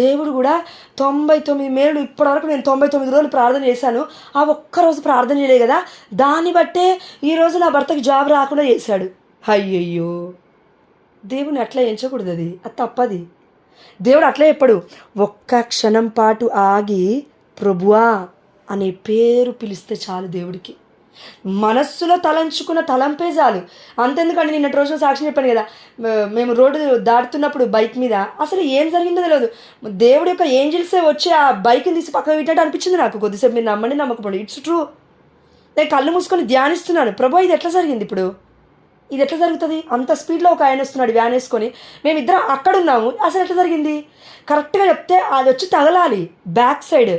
దేవుడు కూడా 99 మేలు, ఇప్పటివరకు నేను 99 రోజులు ప్రార్థన చేశాను, ఆ ఒక్కరోజు ప్రార్థన చేయలే కదా, దాన్ని బట్టే ఈరోజు నా భర్తకి జాబ్ రాకుండా చేశాడు. అయ్యయ్యో, దేవుని అట్లా ఎంచకూడదు, అది తప్పది. దేవుడు అట్లా చెప్పడు. ఒక్క క్షణం పాటు ఆగి ప్రభువా అనే పేరు పిలిస్తే చాలు దేవుడికి. మనస్సులో తలంచుకున్న తలంపే చాలు. అంతెందుకండి, నిన్నటి రోజున సాక్షి చెప్పాను కదా, మేము రోడ్డు దాటుతున్నప్పుడు బైక్ మీద అసలు ఏం జరిగిందో తెలియదు, దేవుడి యొక్క ఏంజిల్సే వచ్చి ఆ బైక్ని తీసి పక్కన పెట్టినట్టు అనిపించింది నాకు. కొద్దిసేపు మీరు నమ్మండి నమ్మకపోండి, ఇట్స్ ట్రూ. నేను కళ్ళు మూసుకొని ధ్యానిస్తున్నాను, ప్రభు ఇది ఎట్లా జరిగింది, ఇప్పుడు ఇది ఎట్లా జరుగుతుంది? అంత స్పీడ్లో ఒక ఆయన వస్తున్నాడు వ్యాన్ వేసుకొని, మేమిద్దరం అక్కడ ఉన్నాము, అసలు ఎట్లా జరిగింది? కరెక్ట్గా చెప్తే అది వచ్చి తగలాలి బ్యాక్ సైడ్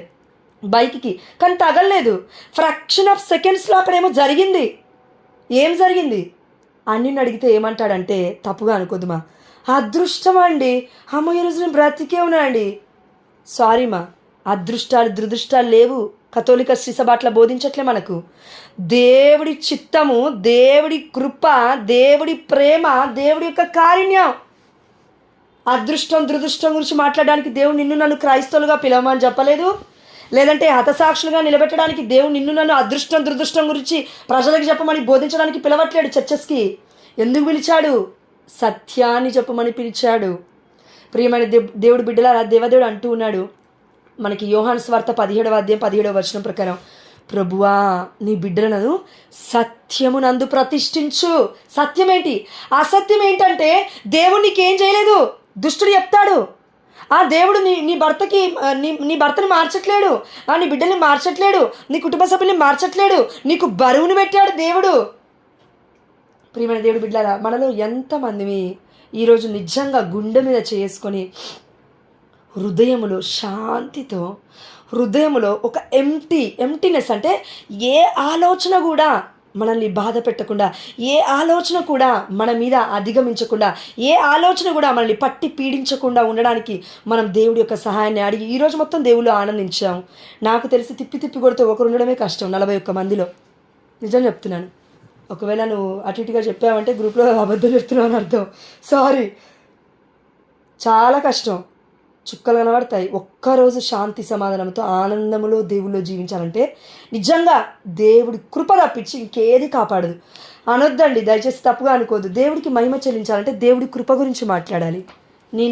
బైక్కి, కానీ తగలలేదు. ఫ్రాక్షన్ ఆఫ్ సెకండ్స్లో అక్కడేమో జరిగింది. ఏం జరిగింది అని అడిగితే ఏమంటాడంటే, తప్పుగా అనుకోద్దు మా, అదృష్టం అండి, అమ్మ ఈ రోజు నేను బ్రతికే ఉన్నా అండి. సారీ మా, అదృష్టాలు దురదృష్టాలు లేవు. కథోలిక శ్రీసభ బోధించట్లే మనకు. దేవుడి చిత్తము, దేవుడి కృప, దేవుడి ప్రేమ, దేవుడి యొక్క కారుణ్యం. అదృష్టం దురదృష్టం గురించి మాట్లాడడానికి దేవుడు నిన్ను నన్ను క్రైస్తవులుగా పిలవమని చెప్పలేదు. లేదంటే హతసాక్షులుగా నిలబెట్టడానికి దేవుడు నిన్ను నన్ను అదృష్టం దురదృష్టం గురించి ప్రజలకు చెప్పమని బోధించడానికి పిలవట్లేడు. చర్చెస్కి ఎందుకు పిలిచాడు? సత్యాన్ని చెప్పమని పిలిచాడు. ప్రియమైన దేవుడు బిడ్డలారా, దేవదేవుడు అంటూ ఉన్నాడు మనకి యోహాను సువార్త 17వ అధ్యాయం 17వ వచనం ప్రకారం, ప్రభువా నీ బిడ్డలను సత్యమునందు ప్రతిష్ఠించు. సత్యం ఏంటి? అసత్యం ఏంటంటే దేవుడు నీకేం చేయలేదు. దుష్టుడు చెప్తాడు, దేవుడు నీ భర్తకి నీ భర్తని మార్చట్లేడు, నీ బిడ్డల్ని మార్చట్లేడు, నీ కుటుంబ సభ్యుల్ని మార్చట్లేడు, నీకు బరువును పెట్టాడు దేవుడు. ప్రియమైన దేవుడు బిడ్డలారా, మనలో ఎంతమంది ఈరోజు నిజంగా గుండె మీద చేసుకొని హృదయములో శాంతితో, హృదయములో ఒక ఎంటీనెస్ అంటే ఏ ఆలోచన కూడా మనల్ని బాధ పెట్టకుండా, ఏ ఆలోచన కూడా మన మీద అధిగమించకుండా, ఏ ఆలోచన కూడా మనల్ని పట్టి పీడించకుండా ఉండడానికి మనం దేవుడి యొక్క సహాయాన్ని అడిగి ఈరోజు మొత్తం దేవుళ్ళు ఆనందించాం. నాకు తెలిసి తిప్పి కొడితే ఒకరు ఉండడమే కష్టం 41 మందిలో. నిజం చెప్తున్నాను. ఒకవేళ నువ్వు అటు ఇటుగా చెప్పావంటే గ్రూప్లో అబద్ధం చెప్తున్నావు అని అర్థం. సారీ, చాలా కష్టం. చుక్కలు కనబడతాయి. ఒక్కరోజు శాంతి సమాధానంతో ఆనందంలో దేవుల్లో జీవించాలంటే నిజంగా దేవుడి కృప తప్పించి ఇంకేది కాపాడదు. అనొద్దండి, దయచేసి తప్పుగా అనుకోవద్దు. దేవుడికి మహిమ చెల్లించాలంటే దేవుడి కృప గురించి మాట్లాడాలి,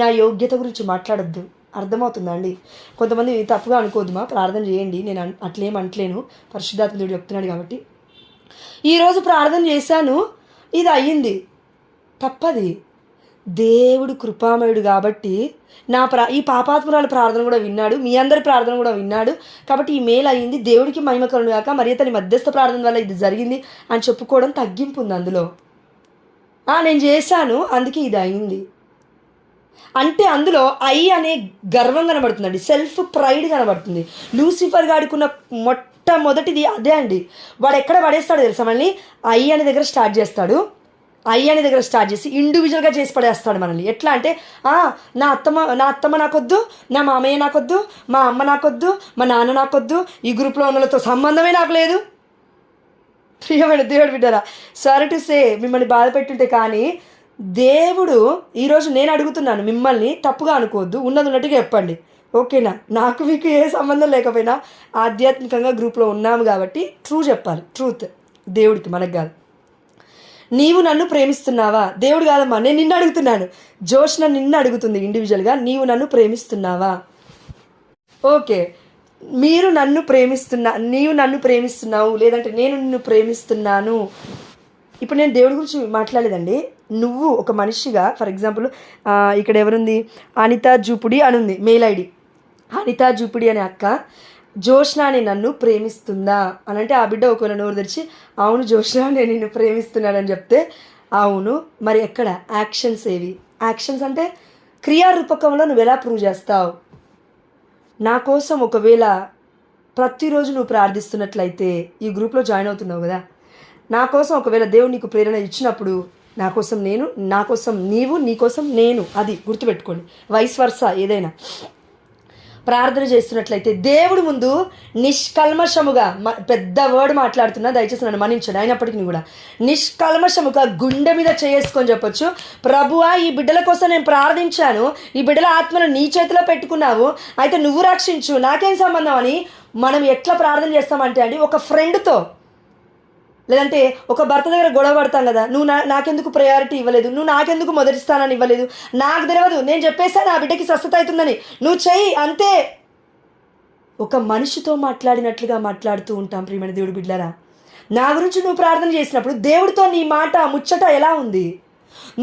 నా యోగ్యత గురించి మాట్లాడొద్దు. అర్థమవుతుందా అండి? కొంతమంది తప్పుగా అనుకోవద్దు మా, ప్రార్థన చేయండి, నేను అట్లేం అంటలేను, పరిశుద్ధాత్మ దేవుడు చెప్తున్నాడు కాబట్టి. ఈరోజు ప్రార్థన చేశాను, ఇది అయ్యింది, తప్పది. దేవుడు కృపామయుడు కాబట్టి ఈ పాపాత్మురాల ప్రార్థన కూడా విన్నాడు, మీ అందరి ప్రార్థన కూడా విన్నాడు కాబట్టి ఈ మేలు అయ్యింది. దేవుడికి మహిమ కలుగును గాక, మరి అతని మధ్యస్థ ప్రార్థన వల్ల ఇది జరిగింది అని చెప్పుకోవడం తగ్గింపు ఉంది అందులో. నేను చేశాను అందుకే ఇది అయింది అంటే అందులో అనే గర్వం కనబడుతుందండి, సెల్ఫ్ ప్రైడ్ కనబడుతుంది. లూసిఫర్ గాడికున్న మొట్టమొదటిది అదే అండి. వాడు ఎక్కడ పడేస్తాడో తెలుసా, మళ్ళీ అనే దగ్గర స్టార్ట్ చేస్తాడు. అనే దగ్గర స్టార్ట్ చేసి ఇండివిజువల్గా చేసి పడేస్తాడు మనల్ని. ఎట్లా అంటే నా అత్తమ్మ నాకొద్దు, నా మామయ్య నాకొద్దు, మా అమ్మ నాకొద్దు, మా నాన్న నాకొద్దు, ఈ గ్రూప్లో ఉన్న వాళ్ళతో సంబంధమే నాకు లేదు. ప్రియమైన దేవుడు బిడ్డరా, సారీ టు సే మిమ్మల్ని బాధ పెట్టుంటే, కానీ దేవుడు ఈరోజు నేను అడుగుతున్నాను మిమ్మల్ని, తప్పుగా అనుకోవద్దు, ఉన్నది ఉన్నట్టుగా చెప్పండి, ఓకేనా? నాకు మీకు ఏ సంబంధం లేకపోయినా ఆధ్యాత్మికంగా గ్రూప్లో ఉన్నాము కాబట్టి ట్రూ చెప్పాలి, ట్రూత్ దేవుడికి, మనకు కాదు. నీవు నన్ను ప్రేమిస్తున్నావా? దేవుడు కాదమ్మా, నేను నిన్ను అడుగుతున్నాను. జోష్న నిన్ను అడుగుతుంది ఇండివిజువల్గా, నీవు నన్ను ప్రేమిస్తున్నావా? ఓకే, నీవు నన్ను ప్రేమిస్తున్నావు, లేదంటే నేను నిన్ను ప్రేమిస్తున్నాను. ఇప్పుడు నేను దేవుడి గురించి మాట్లాడలేదండి. నువ్వు ఒక మనిషిగా, ఫర్ ఎగ్జాంపుల్ ఇక్కడ ఎవరుంది, అనితా జూపుడి అని ఉంది మెయిల్ ఐడి. అనితా జూపుడి అనే అక్క జోష్న అని నన్ను ప్రేమిస్తుందా అని అంటే, ఆ బిడ్డ ఒకవేళ నోరు తెరిచి అవును జోష్న నేను నిన్ను ప్రేమిస్తున్నానని చెప్తే, అవును, మరి ఎక్కడ యాక్షన్స్ ఏవి? యాక్షన్స్ అంటే క్రియారూపకంలో నువ్వు ఎలా ప్రూవ్ చేస్తావు? నా కోసం ఒకవేళ ప్రతిరోజు నువ్వు ప్రార్థిస్తున్నట్లయితే, ఈ గ్రూప్లో జాయిన్ అవుతున్నావు కదా, నా కోసం ఒకవేళ దేవుడు నీకు ప్రేరణ ఇచ్చినప్పుడు, నా కోసం నేను, నా కోసం నీవు, నీ కోసం నేను, అది గుర్తుపెట్టుకోండి. వైస్ వర్సా ఏదైనా ప్రార్థన చేస్తున్నట్లయితే దేవుడి ముందు నిష్కల్మషముగా, పెద్ద వర్డ్ మాట్లాడుతున్నా దయచేసి నన్ను మన్నించండి, అయినప్పటికీ కూడా నిష్కల్మషముగా గుండె మీద చేసుకొని చెప్పొచ్చు, ప్రభువా ఈ బిడ్డల కోసం నేను ప్రార్థించాను, ఈ బిడ్డల ఆత్మను నీ చేతిలో పెట్టుకున్నావు, అయితే నువ్వు రక్షించు, నాకేం సంబంధం అని మనం ఎట్లా ప్రార్థన చేస్తామంటే అండి, ఒక ఫ్రెండ్తో, లేదంటే ఒక భర్త దగ్గర గొడవ పడతాం కదా, నువ్వు నాకెందుకు ప్రయారిటీ ఇవ్వలేదు, నువ్వు నాకెందుకు మొదటి స్థానాన్ని ఇవ్వలేదు, నాకు తెలియదు, నేను చెప్పేసా నా బిడ్డకి స్వస్థత అవుతుందని, నువ్వు చెయ్యి అంతే. ఒక మనిషితో మాట్లాడినట్లుగా మాట్లాడుతూ ఉంటాం ప్రియమైన దేవుడి బిడ్డలారా. నా గురించి నువ్వు ప్రార్థన చేసినప్పుడు దేవుడితో నీ మాట ముచ్చట ఎలా ఉంది?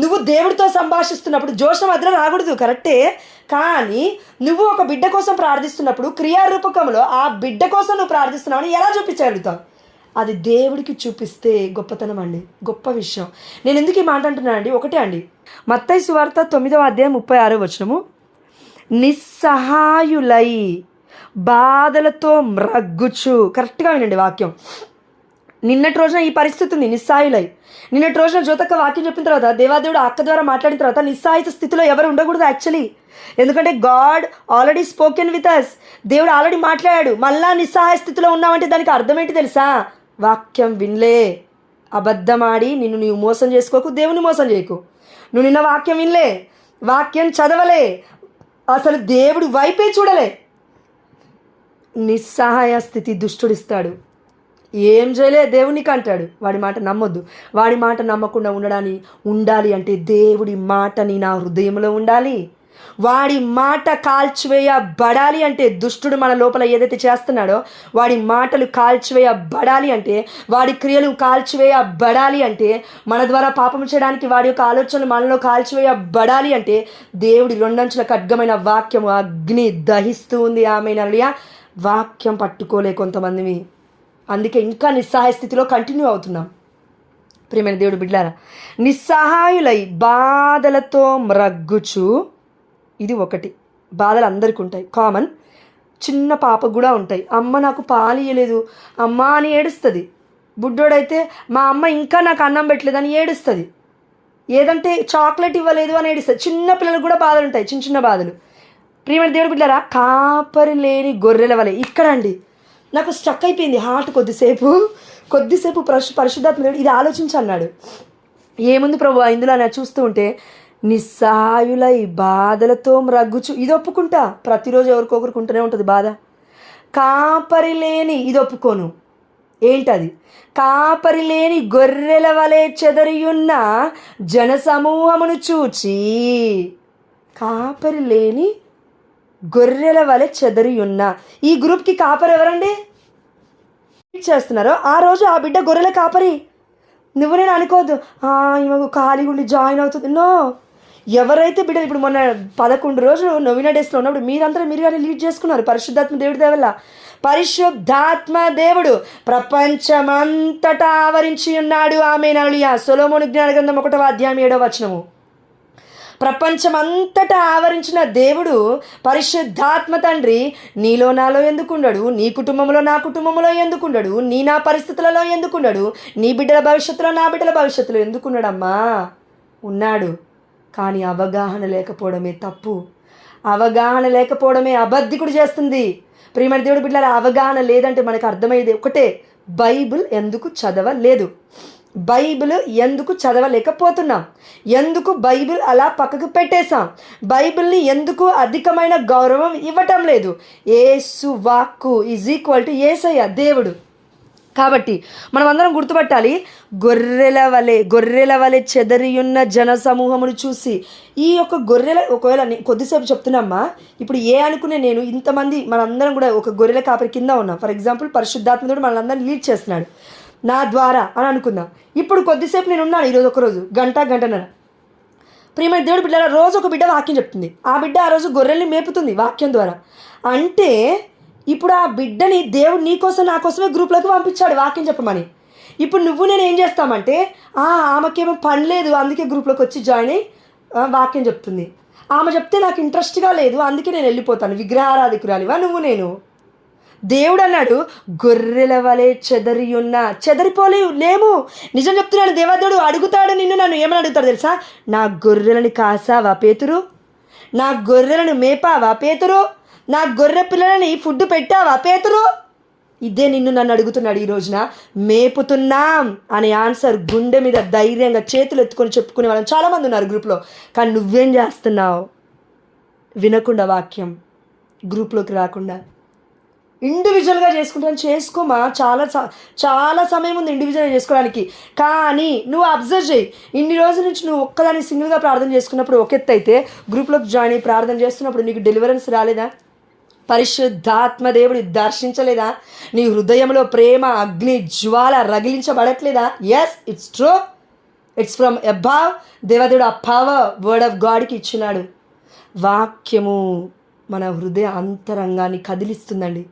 నువ్వు దేవుడితో సంభాషిస్తున్నప్పుడు జోష్న మధ్యలో రాకూడదు, కరెక్టే, కానీ నువ్వు ఒక బిడ్డ కోసం ప్రార్థిస్తున్నప్పుడు క్రియారూపకంలో ఆ బిడ్డ కోసం నువ్వు ప్రార్థిస్తున్నావు ఎలా చూపించగలుగుతావు? అది దేవుడికి చూపిస్తే గొప్పతనం అండి, గొప్ప విషయం. నేను ఎందుకు ఈ మాట అంటున్నానండి, ఒకటే అండి, మత్తయి సువార్త 9వ అధ్యాయం 36వ వచనము, నిస్సహాయులై బాధలతో మ్రగ్గుచు. కరెక్ట్గా వినండి వాక్యం. నిన్నటి రోజున ఈ పరిస్థితి ఉంది, నిస్సాయులై. నిన్నటి రోజున జ్యోతక్క వాక్యం చెప్పిన తర్వాత, దేవాదేవుడు అక్క ద్వారా మాట్లాడిన తర్వాత నిస్సాయిత స్థితిలో ఎవరు ఉండకూడదు యాక్చువల్లీ. ఎందుకంటే God already spoken with us, దేవుడు ఆల్రెడీ మాట్లాడాడు. మళ్ళా నిస్సహాయ స్థితిలో ఉన్నామంటే దానికి అర్థం ఏంటి తెలుసా? వాక్యం వినలే, అబద్ధమాడి నిన్ను నీవు మోసం చేసుకోకు, దేవుని మోసం చేయకు. నువ్వు నిన్న వాక్యం వినలే, వాక్యం చదవలే, అసలు దేవుడు వైపే చూడలే, నిస్సహాయ స్థితి దుష్టుడిస్తాడు. ఏం చేయలే దేవునికి అంటాడు. వాడి మాట నమ్మొద్దు. వాడి మాట నమ్మకుండా ఉండాలి అంటే దేవుడి మాటని నా హృదయంలో ఉండాలి. వాడి మాట కాల్చివేయబడాలి అంటే, దుష్టుడు మన లోపల ఏదైతే చేస్తున్నాడో వాడి మాటలు కాల్చివేయబడాలి అంటే, వాడి క్రియలు కాల్చివేయబడాలి అంటే, మన ద్వారా పాపం చేయడానికి వాడి యొక్క ఆలోచనలు మనలో కాల్చివేయబడాలి అంటే, దేవుడి రెండంచుల ఖడ్గమైన వాక్యము అగ్ని దహిస్తూ ఉంది. ఆమేనయ్యా. వాక్యం పట్టుకోలే కొంతమందిని, అందుకే ఇంకా నిస్సహాయ స్థితిలో కంటిన్యూ అవుతున్నాం. ప్రియమైన దేవుడు బిడ్డలారా, నిస్సహాయులై బాధలతో మ్రగ్గుచు. ఇది ఒకటి, బాధలు అందరికీ ఉంటాయి, కామన్. చిన్న పాపకు కూడా ఉంటాయి. అమ్మ నాకు పాలు ఇవ్వలేదు అమ్మ అని ఏడుస్తుంది. బుడ్డోడైతే మా అమ్మ ఇంకా నాకు అన్నం పెట్టలేదు అని ఏడుస్తుంది. ఏదంటే చాక్లెట్ ఇవ్వలేదు అని ఏడుస్తుంది. చిన్న పిల్లలకు కూడా బాధలు ఉంటాయి, చిన్న చిన్న బాధలు. ప్రియమైన దేవుడు బిడ్డలారా, కాపరి లేని గొర్రెల వలె. ఇక్కడ అండి నాకు స్ట్రక్ అయిపోయింది హార్ట్ కొద్దిసేపు పరిశుద్ధాత్మ దేవుడు ఇది ఆలోచించన్నాడు. ఏముంది ప్రభు ఇందులో నేను చూస్తూ ఉంటే, నిస్సహాయులై బాధలతో మ్రగ్గుచు. ఇది ఒప్పుకుంటా, ప్రతిరోజు ఎవరికొకరికి ఉంటూనే ఉంటుంది బాధ. కాపరి లేని, ఇది ఒప్పుకోను. ఏంటది? కాపరి లేని గొర్రెల వలె చెదరియున్న జనసమూహమును చూచి. కాపరి లేని గొర్రెల వలె చెదరియున్న. ఈ గ్రూప్కి కాపరి ఎవరండి చేస్తున్నారో ఆ రోజు ఆ బిడ్డ గొర్రెల కాపరి. నువ్వు నేను అనుకోవద్దు ఈమె ఖాళీగా ఉండి జాయిన్ అవుతుంది. నో, ఎవరైతే బిడ్డలు ఇప్పుడు మొన్న 11 రోజులు నవీన డేస్లో ఉన్నప్పుడు మీరుగానే లీడ్ చేసుకున్నారు. పరిశుద్ధాత్మ దేవుడి దేవల్ల పరిశుద్ధాత్మ దేవుడు ప్రపంచమంతటా ఆవరించి ఉన్నాడు. ఆమేనయ్యా. సొలొమోను జ్ఞాన గ్రంథం 1వ అధ్యాయం 7వ వచనము. ప్రపంచమంతటా ఆవరించిన దేవుడు పరిశుద్ధాత్మ తండ్రి నీలో నాలో ఎందుకుండడు? నీ కుటుంబంలో నా కుటుంబంలో ఎందుకుండడు? నీ నా పరిస్థితులలో ఎందుకుండడు? నీ బిడ్డల భవిష్యత్తులో నా బిడ్డల భవిష్యత్తులో ఎందుకున్నాడమ్మా? ఉన్నాడు. కానీ అవగాహన లేకపోవడమే తప్పు. అవగాహన లేకపోవడమే అబద్ధికుడు చేస్తుంది. ప్రియమైన దేవుడి బిడ్డల అవగాహన లేదంటే మనకు అర్థమయ్యేది ఒకటే, బైబిల్ ఎందుకు చదవలేదు, బైబిల్ ఎందుకు చదవలేకపోతున్నాం, ఎందుకు బైబిల్ అలా పక్కకు పెట్టేశాం, బైబిల్ని ఎందుకు అధికమైన గౌరవం ఇవ్వటం లేదు. యేసు వాక్కు ఈజ్ ఈక్వల్ టు యేసయ్య దేవుడు. కాబట్టి మనం అందరం గుర్తుపట్టాలి, గొర్రెల వలె చెదరియున్న జన సమూహమును చూసి. ఈ యొక్క గొర్రెల, ఒకవేళ కొద్దిసేపు చెప్తున్నామ్మా, ఇప్పుడు అనుకునే నేను ఇంతమంది మనందరం కూడా ఒక గొర్రెల కాపరి కింద ఉన్నాం. ఫర్ ఎగ్జాంపుల్ పరిశుద్ధాత్ముడు మనందరం లీడ్ చేస్తున్నాడు నా ద్వారా అని అనుకుందాం. ఇప్పుడు కొద్దిసేపు నేను ఉన్నాను, ఈరోజు ఒకరోజు గంటన్నర. ప్రియమైన దేవుడి బిడ్డ, రోజు ఒక బిడ్డ వాక్యం చెప్తుంది. ఆ బిడ్డ ఆ రోజు గొర్రెల్ని మేపుతుంది వాక్యం ద్వారా. అంటే ఇప్పుడు ఆ బిడ్డని దేవుడు నీ కోసం నా కోసమే గ్రూప్లోకి పంపించాడు వాక్యం చెప్పమని. ఇప్పుడు నువ్వు నేను ఏం చేస్తామంటే, ఆమెకేమో పని లేదు అందుకే గ్రూప్లోకి వచ్చి జాయిన్ అయ్యి వాక్యం చెప్తుంది. ఆమె చెప్తే నాకు ఇంట్రెస్ట్గా లేదు అందుకే నేను వెళ్ళిపోతాను. విగ్రహారాధికురాలివా నువ్వు? నేను దేవుడు అన్నాడు, గొర్రెల వలె చెదరిపోలేము. నిజం చెప్తున్నాను, దేవదేవుడు అడుగుతాడు నిన్ను, నన్ను ఏమని అడుగుతాడు తెలుసా? నా గొర్రెలని కాసావా పేతురు? నా గొర్రెలను మేపావా పేతురు? నా గొర్రె పిల్లలని ఫుడ్ పెట్టావా పేతురు? ఇదే నిన్ను నన్ను అడుగుతున్నాడు ఈ రోజున. మేపుతున్నాం అనే ఆన్సర్ గుండె మీద ధైర్యంగా చేతులు ఎత్తుకొని చెప్పుకునే వాళ్ళని చాలామంది ఉన్నారు గ్రూప్లో. కానీ నువ్వేం చేస్తున్నావు? వినకుండా వాక్యం, గ్రూప్లోకి రాకుండా ఇండివిజువల్గా చేసుకుంటాను. చేసుకోమా, చాలా సమయం ఉంది ఇండివిజువల్గా చేసుకోవడానికి. కానీ నువ్వు అబ్జర్వ్ చేయి, ఇన్ని రోజుల నుంచి నువ్వు ఒక్కదాన్ని సింగిల్గా ప్రార్థన చేసుకున్నప్పుడు ఒక ఎత్తు అయితే, గ్రూప్లోకి జాయిన్ అయ్యి ప్రార్థన చేస్తున్నప్పుడు నీకు డెలివరెన్స్ రాలేదా? పరిశుద్ధాత్మ దేవుడు దర్శించలేదా? నీ హృదయంలో ప్రేమ అగ్ని జ్వాల రగిలించబడట్లేదా? Yes, it's true, it's from above. దేవదేవుడు ఆ పవర్ వర్డ్ ఆఫ్ గాడ్కి ఇచ్చినాడు. వాక్యము మన హృదయ అంతరంగాన్ని కదిలిస్తుందండి.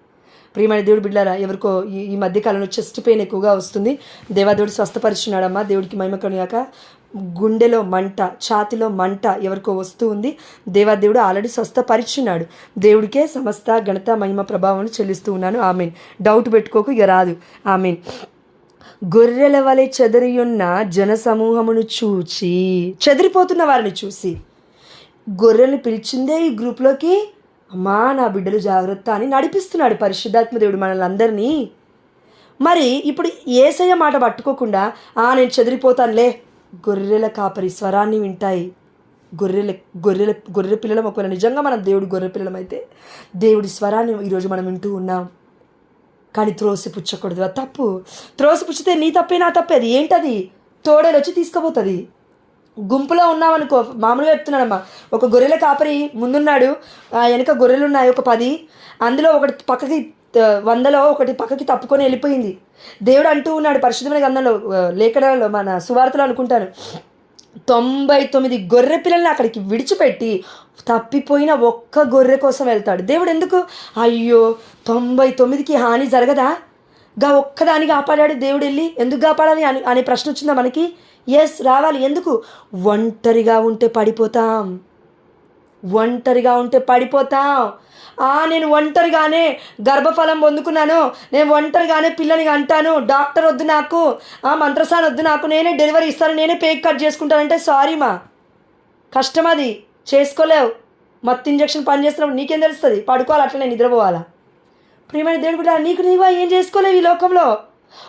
ప్రియమైన దేవుడు బిడ్డలారా, ఎవరికో ఈ మధ్యకాలంలో చెస్ట్ పెయిన్ ఎక్కువగా వస్తుంది. దేవదేవుడు స్వస్థపరిచున్నాడమ్మా, దేవుడికి మహిమ కలుగాక. గుండెలో మంట, ఛాతిలో మంట ఎవరికో వస్తూ ఉంది. దేవదేవుడు ఆల్రెడీ స్వస్థపరిచున్నాడు. దేవుడికే సమస్త ఘనత మహిమ ప్రభావం చెల్లిస్తూ ఉన్నాను. ఆమెన్. డౌట్ పెట్టుకోకు, ఇక రాదు. ఆమెన్. గొర్రెల వలె చెదరియున్న జన సమూహమును చూచి, చెదిరిపోతున్న వారిని చూసి గొర్రెల్ని పిలిచిందే ఈ గ్రూప్లోకి. అమ్మా నా బిడ్డలు జాగ్రత్త అని నడిపిస్తున్నాడు పరిశుద్ధాత్మ దేవుడు మనల్ని అందరినీ. మరి ఇప్పుడు యేసయ్య మాట పట్టుకోకుండా నేను చెదిరిపోతానులే. గొర్రెల కాపరి స్వరాన్ని వింటాయి. గొర్రె పిల్లలం. ఒకవేళ నిజంగా మనం దేవుడి గొర్రె పిల్లలం అయితే దేవుడి స్వరాన్ని ఈరోజు మనం వింటూ ఉన్నాం. కానీ త్రోసిపుచ్చకూడదు, అది తప్పు. త్రోసిపుచ్చితే నీ తప్పే నా తప్పే. అది ఏంటది? తోడేలు వచ్చి తీసుకుపోతుంది. గుంపులో ఉన్నామనుకో, మామూలుగా చెప్తున్నానమ్మా, ఒక గొర్రెల కాపరి ముందున్నాడు, వెనక గొర్రెలు ఉన్నాయి ఒక 10, అందులో ఒకటి పక్కకి 100లో ఒకటి పక్కకి తప్పుకొని వెళ్ళిపోయింది. దేవుడు అంటూ ఉన్నాడు పరిశుద్ధమైన గ్రంథంలో, లేఖనాలలో, మన సువార్తలో అనుకుంటాను, 99 గొర్రె పిల్లల్ని అక్కడికి విడిచిపెట్టి తప్పిపోయిన ఒక్క గొర్రె కోసం వెళ్తాడు దేవుడు. ఎందుకు? అయ్యో 99కి హాని జరగదా? ఒక్కదాన్ని కాపాడాడు దేవుడు. వెళ్ళి ఎందుకు కాపాడాలి అనే ప్రశ్న వచ్చిందా మనకి? ఎస్, రావాలి. ఎందుకు? ఒంటరిగా ఉంటే పడిపోతాం. నేను ఒంటరిగానే గర్భఫలం పొందుకున్నాను, నేను ఒంటరిగానే పిల్లని అంటాను, డాక్టర్ వద్దు నాకు, మంత్రసాని వద్దు నాకు, నేనే డెలివరీ ఇస్తాను, నేనే పేక్ కట్ చేసుకుంటానంటే సారీ మా, కష్టం, అది చేసుకోలేవు. మత్తు ఇంజక్షన్ పని చేస్తున్నప్పుడు నీకేం తెలుస్తుంది? పడుకోవాలి, అట్లనే నిద్రపోవాలా? ప్రియమైన దేవుడు కూడా నీవు ఏం చేసుకోలేవు ఈ లోకంలో.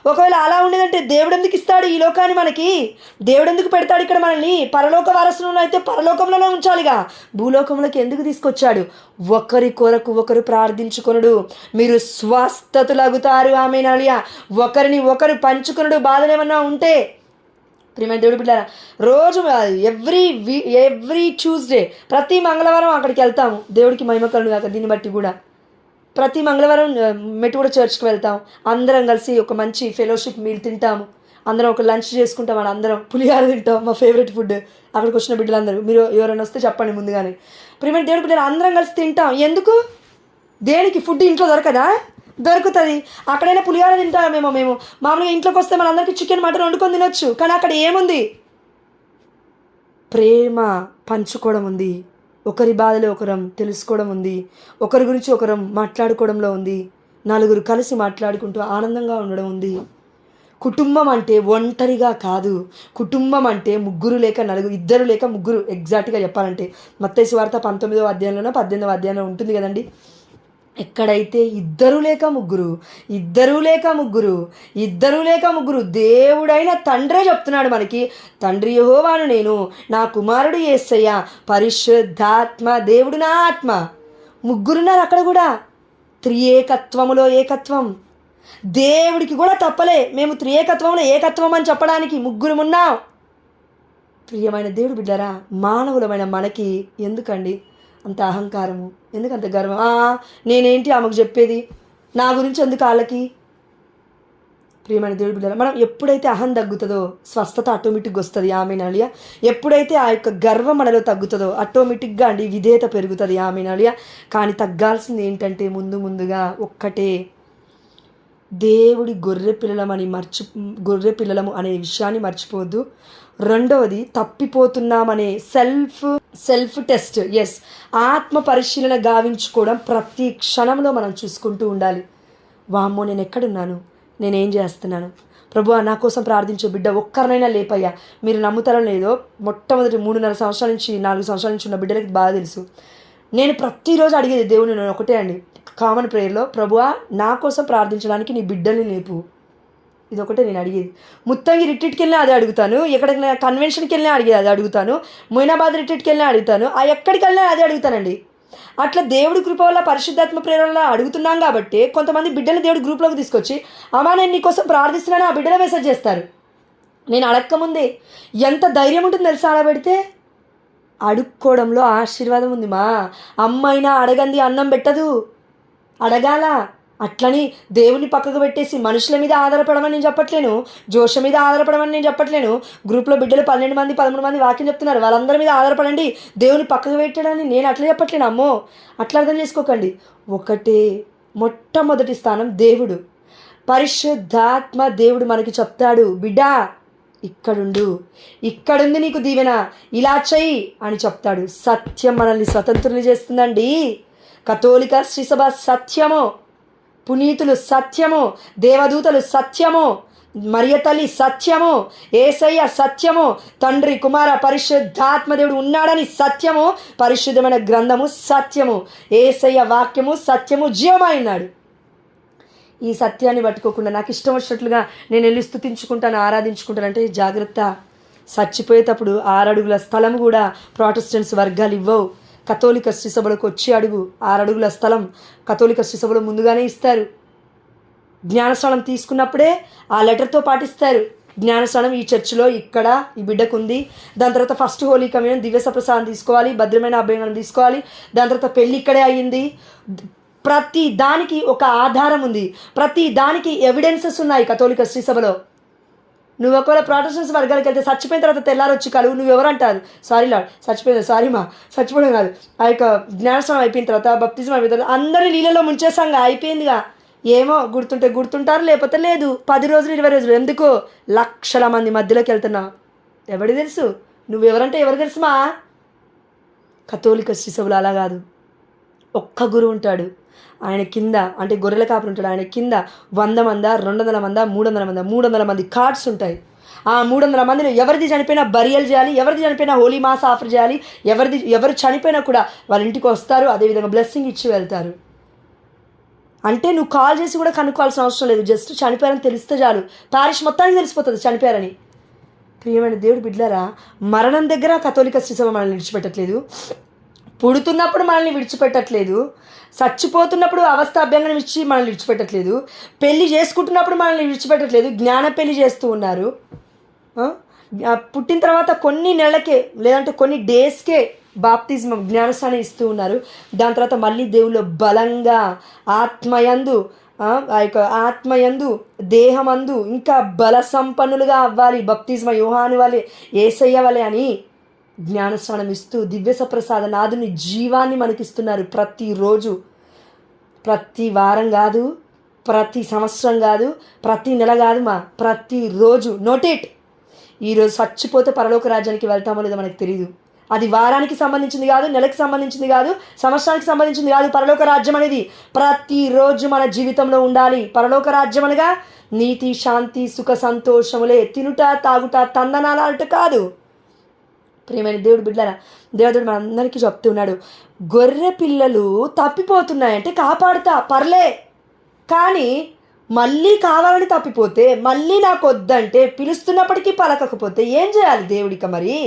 ఒకవేళ అలా ఉండేదంటే దేవుడు ఎందుకు ఇస్తాడు ఈ లోకాన్ని మనకి? దేవుడు ఎందుకు పెడతాడు ఇక్కడ మనల్ని? పరలోక వారసులను అయితే పరలోకంలోనే ఉంచాలిగా, భూలోకంలోకి ఎందుకు తీసుకొచ్చాడు? ఒకరి కొరకు ఒకరు ప్రార్థించుకొనుడు మీరు స్వస్థతులగుతారు. ఆమేనలియా. ఒకరిని ఒకరు పంచుకొనుడు. బాధలేమన్నా ఉంటే ప్రియమైన దేవుడు బిడ్డలారా, రోజు ఎవ్రీ ట్యూస్డే, ప్రతి మంగళవారం అక్కడికి వెళ్తాము. దేవుడికి మహిమ కలుగును గాక. దీన్ని బట్టి కూడా ప్రతి మంగళవారం మెట్టుగూడ చర్చ్కి వెళ్తాం. అందరం కలిసి ఒక మంచి ఫెలోషిప్ మీల్ తింటాము. అందరం ఒక లంచ్ చేసుకుంటాం. అందరం పులిహార తింటాం, మా ఫేవరెట్ ఫుడ్. అక్కడికి వచ్చిన బిడ్డలందరూ, మీరు ఎవరైనా వస్తే చెప్పండి ముందుగానే. ప్రియమైన దేవుడి బిడ్డలు అందరం కలిసి తింటాం. ఎందుకు? దేనికి? ఫుడ్ ఇంట్లో దొరకదా? దొరుకుతుంది. అక్కడైనా పులిహార తింటామేమో. మేము మామూలుగా ఇంట్లోకి వస్తే మనందరికీ చికెన్ మటన్ వండుకొని తినొచ్చు. కానీ అక్కడ ఏముంది? ప్రేమ పంచుకోవడం ఉంది, ఒకరి బాధలో ఒకరం తెలుసుకోవడం ఉంది, ఒకరి గురించి ఒకరం మాట్లాడుకోవడంలో ఉంది, నలుగురు కలిసి మాట్లాడుకుంటూ ఆనందంగా ఉండడం ఉంది. కుటుంబం అంటే ఒంటరిగా కాదు. కుటుంబం అంటే ముగ్గురు లేక నలుగురు, ఇద్దరు లేక ముగ్గురు. ఎగ్జాక్ట్గా చెప్పాలంటే మత్తయి సువార్త 19వ అధ్యాయంలోనో 18వ అధ్యాయంలో ఉంటుంది కదండి. ఎక్కడైతే ఇద్దరు లేక ముగ్గురు దేవుడైన తండ్రే చెప్తున్నాడు మనకి, తండ్రి యెహోవాను నేను, నా కుమారుడు యేసయ్య, పరిశుద్ధాత్మ దేవుడు నా ఆత్మ. ముగ్గురున్నారు అక్కడ కూడా. త్రియేకత్వములో ఏకత్వం. దేవుడికి కూడా తప్పలే. మేము త్రియేకత్వంలో ఏకత్వం అని చెప్పడానికి ముగ్గురు ఉన్నాం. ప్రియమైన దేవుడు బిడ్డారా, మానవులమైన మనకి ఎందుకండి అంత అహంకారము, ఎందుకంత గర్వం? నేనేంటి ఆమెకు చెప్పేది, నా గురించి ఎందుకు వాళ్ళకి? ప్రియమైన దేవుడు బిడ్డారా, మనం ఎప్పుడైతే అహం తగ్గుతుందో స్వస్థత ఆటోమేటిక్గా వస్తుంది. ఆమెనాలియా. ఎప్పుడైతే ఆ యొక్క గర్వం మనలో తగ్గుతుందో ఆటోమేటిక్గా అండి విధేయత పెరుగుతుంది. ఆమెనాలియా. కానీ తగ్గాల్సింది ఏంటంటే ముందుగా ఒక్కటే, దేవుడి గొర్రె పిల్లలము అనే విషయాన్ని మర్చిపోవద్దు. రెండవది, తప్పిపోతున్నామనే సెల్ఫ్ టెస్ట్, ఆత్మ పరిశీలన గావించుకోవడం ప్రతి క్షణంలో మనం చూసుకుంటూ ఉండాలి. వామ్మో, నేను ఎక్కడున్నాను, నేనేం చేస్తున్నాను, ప్రభువా నా కోసం ప్రార్థించే బిడ్డ ఒక్కరినైనా లేపయ్యా. మీరు నమ్ముతారో లేదో, మొట్టమొదటి 3.5 సంవత్సరాల నుంచి 4 సంవత్సరాల నుంచి ఉన్న బిడ్డలకి బాగా తెలుసు. నేను ప్రతిరోజు అడిగేది దేవుని, నేను ఒకటే అండి, కామన్ ప్రేయర్లో, ప్రభువా నా కోసం ప్రార్థించడానికి నీ బిడ్డల్ని లేపు. ఇదొకటే నేను అడిగేది. ముత్తంగి రిట్రీట్కి వెళ్ళినా అదే అడుగుతాను, ఎక్కడికి కన్వెన్షన్కి వెళ్ళినా అదే అడుగుతాను, మొయినాబాద్ రిట్రీట్కి వెళ్ళినా అడుగుతాను, ఎక్కడికి వెళ్ళినా అదే అడుగుతానండి. అట్లా దేవుడి కృప వల్ల పరిశుద్ధాత్మ ప్రేరణ అడుగుతున్నాం కాబట్టి కొంతమంది బిడ్డలు దేవుడి గ్రూప్లోకి తీసుకొచ్చి, అమ్మా నేను నీ కోసం ప్రార్థిస్తున్నాను, ఆ బిడ్డలే మెసేజ్ చేస్తారు. నేను అడక్కముందే ఎంత ధైర్యం ఉంటుంది తెలుసా ఆడబెడితే. అడుక్కోవడంలో ఆశీర్వాదం ఉంది. మా అమ్మైనా అడగంది అన్నం పెట్టదు, అడగాల. అట్లని దేవుని పక్కకు పెట్టేసి మనుషుల మీద ఆధారపడమని నేను చెప్పట్లేను, జోష మీద ఆధారపడమని నేను చెప్పట్లేను. గ్రూప్లో బిడ్డలు 12 మంది 13 మంది వాక్యం చెప్తున్నారు, వాళ్ళందరి మీద ఆధారపడండి, దేవుని పక్కకు పెట్టాడని నేను అట్లా చెప్పట్లేను. అమ్మో, అట్లా అర్థం చేసుకోకండి. ఒకటే, మొట్టమొదటి స్థానం దేవుడు, పరిశుద్ధాత్మ దేవుడు మనకి చెప్తాడు, బిడ్డా ఇక్కడుంది నీకు దీవెన, ఇలా చెయ్యి అని చెప్తాడు. సత్యం మనల్ని స్వతంత్రులు చేస్తుందండి. కథోలిక శ్రీసభ సత్యము, పునీతులు సత్యము, దేవదూతలు సత్యము, మరియతల్లి సత్యము, యేసయ్య సత్యము, తండ్రి కుమార పరిశుద్ధాత్మదేవుడు ఉన్నాడని సత్యము, పరిశుద్ధమైన గ్రంథము సత్యము, యేసయ్య వాక్యము సత్యము, జీవమై ఉన్నాడు. ఈ సత్యాన్ని పట్టుకోకుండా నాకు ఇష్టం వచ్చినట్లుగా నేను వెళ్ళి స్తుతించుకుంటాను, ఆరాధించుకుంటానంటే జాగ్రత్త. చచ్చిపోయేటప్పుడు 6 అడుగుల స్థలం కూడా ప్రాటెస్టెంట్స్ వర్గాలు ఇవ్వవు. కథోలిక శ్రీసభలకు వచ్చి అడుగు, 6 అడుగుల స్థలం కథోలిక శ్రీసభలో ముందుగానే ఇస్తారు. జ్ఞానస్నానం తీసుకున్నప్పుడే ఆ లెటర్తో పాటిస్తారు. జ్ఞానస్నానం ఈ చర్చిలో ఇక్కడ ఈ బిడ్డకు ఉంది, దాని తర్వాత ఫస్ట్ హోలీ కమ్యూనియన్ దివ్య ప్రసాదం తీసుకోవాలి, భద్రమైన అభ్యంగనం తీసుకోవాలి, దాని తర్వాత పెళ్ళి ఇక్కడే అయ్యింది. ప్రతి దానికి ఒక ఆధారం ఉంది, ప్రతి దానికి ఎవిడెన్సెస్ ఉన్నాయి కథోలిక శ్రీసభలో. నువ్వు ఒకవేళ ప్రొటెస్టెంట్స్ వర్గానికి వెళ్తే చచ్చిపోయిన తర్వాత తెల్లారొచ్చి కలువు, నువ్వెవరంటారు, సారీ లాడ్ చచ్చిపోయింది, సారీ మా చచ్చిపోవడం కాదు, ఆ యొక్క జ్ఞానస్నానం అయిపోయిన తర్వాత బప్తిజం అయిపోయిన తర్వాత అందరి నీళ్ళలో ముంచేసాంగా, అయిపోయిందిగా. ఏమో గుర్తుంటే గుర్తుంటారు, లేకపోతే లేదు. 10 రోజులు 20 రోజులు ఎందుకు, లక్షల మంది మధ్యలోకి వెళ్తున్నావు, ఎవడి తెలుసు, నువ్వెవరంటే ఎవరు తెలుసు మా. కథోలిక శ్రీసభలు అలా కాదు, ఒక్క గురువు ఉంటాడు, ఆయన కింద అంటే గొర్రెల కాపులు ఉంటాడు, ఆయన కింద 100 మంది 200 మంది 300 మంది కార్డ్స్ ఉంటాయి. ఆ 300 మందిని ఎవరిది చనిపోయినా బరియల్ చేయాలి, ఎవరిది చనిపోయినా హోలీ మాస్ ఆఫర్ చేయాలి, ఎవరు చనిపోయినా కూడా వాళ్ళ ఇంటికి వస్తారు, అదేవిధంగా బ్లెస్సింగ్ ఇచ్చి వెళ్తారు. అంటే నువ్వు కాల్ చేసి కూడా కనుక్కోవాల్సిన అవసరం లేదు, జస్ట్ చనిపోయారని తెలిస్తే చాలు, పారిష్ మొత్తానికి తెలిసిపోతుంది చనిపోయారని. ప్రియమైన దేవుడు బిడ్డలారా, మరణం దగ్గర కథోలిక శ్రీసభ మనల్ని విడిచిపెట్టట్లేదు, పుడుతున్నప్పుడు మనల్ని విడిచిపెట్టట్లేదు, చచ్చిపోతున్నప్పుడు అవస్థాభ్యంగనం ఇచ్చి మనల్ని విడిచిపెట్టట్లేదు, పెళ్లి చేసుకుంటున్నప్పుడు మనల్ని విడిచిపెట్టట్లేదు, జ్ఞాన పెళ్లి చేస్తూ ఉన్నారు. పుట్టిన తర్వాత కొన్ని నెలలకే లేదంటే కొన్ని డేస్కే బాప్తిజం జ్ఞానస్నానం ఇస్తూ ఉన్నారు. దాని తర్వాత మళ్ళీ దేవుళ్ళు బలంగా ఆత్మయందు ఆత్మయందు దేహమందు ఇంకా బల సంపన్నులుగా అవ్వాలి, బప్తిజం యోహాను వలె యేసయ్య వలె అని జ్ఞానస్నానం ఇస్తూ దివ్య సప్రసాద నాదుని జీవాన్ని మనకిస్తున్నారు. ప్రతిరోజు, ప్రతి వారం కాదు, ప్రతి సంవత్సరం కాదు, ప్రతి నెల కాదు మా, ప్రతిరోజు. నోటేట్. ఈరోజు చచ్చిపోతే పరలోక రాజ్యానికి వెళ్తామో లేదో మనకు తెలియదు. అది వారానికి సంబంధించింది కాదు, నెలకి సంబంధించింది కాదు, సంవత్సరానికి సంబంధించింది కాదు. పరలోక రాజ్యం అనేది ప్రతిరోజు మన జీవితంలో ఉండాలి. పరలోక రాజ్యం అనగా నీతి శాంతి సుఖ సంతోషములే, తినుట తాగుట తందనాలాట కాదు. ప్రియమైన దేవుడు బిడ్డలారా, దేవుడు మనందరికీ చెప్తున్నాడు, గొర్రె పిల్లలు తప్పిపోతున్నాయంటే కాపాడుతా పర్లే, కానీ మళ్ళీ కావాలని తప్పిపోతే, మళ్ళీ నాకు వద్దంటే, పిలుస్తున్నప్పటికీ పలకకపోతే ఏం చేయాలి దేవుడిక? మరి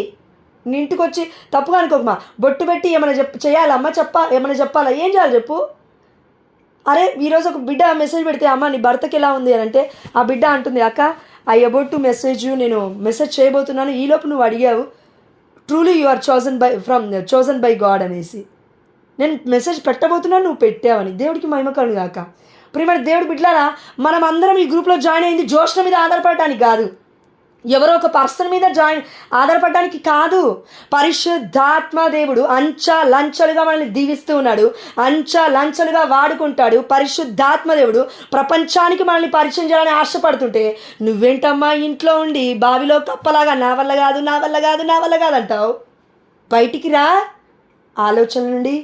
నీ ఇంటికి వచ్చి తప్పుగా అనుకోకమా, బొట్టు పెట్టి ఏమైనా చేయాలమ్మా, ఏమైనా చెప్పాలా, ఏం చేయాలి చెప్పు? అరే ఈరోజు ఒక బిడ్డ మెసేజ్ పెడితే అమ్మ నీ భర్తకి ఎలా ఉంది అని అంటే ఆ బిడ్డ అంటుంది, అక్క ఐ అబౌట్ టు మెసేజ్ నేను మెసేజ్ చేయబోతున్నాను, ఈలోపు నువ్వు అడిగావు truly you are chosen by God అనేసి. నేను మెసేజ్ పెట్టబోతున్నాను, నువ్వు పెట్టావని. దేవుడికి మహిమ కలుగు గాక. ప్రియమైన దేవుడి బిడ్డలారా, మనం అందరం ఈ గ్రూప్లో జాయిన్ అయింది జోష్ల మీద ఆధారపడటానికి కాదు, ఎవరో ఒక పర్సన్ మీద ఆధారపడడానికి కాదు. పరిశుద్ధాత్మ దేవుడు లంచలుగా మనల్ని దీవిస్తూ ఉన్నాడు, లంచలుగా వాడుకుంటాడు. పరిశుద్ధాత్మ దేవుడు ప్రపంచానికి మనల్ని పరిచయం చేయాలని ఆశపడుతుంటే నువ్వేంటమ్మా ఇంట్లో ఉండి బావిలో కప్పలాగా నా వల్ల కాదు నా వల్ల కాదు నా వల్ల కాదు అంటావు? బయటికి రా ఆలోచన నుండి.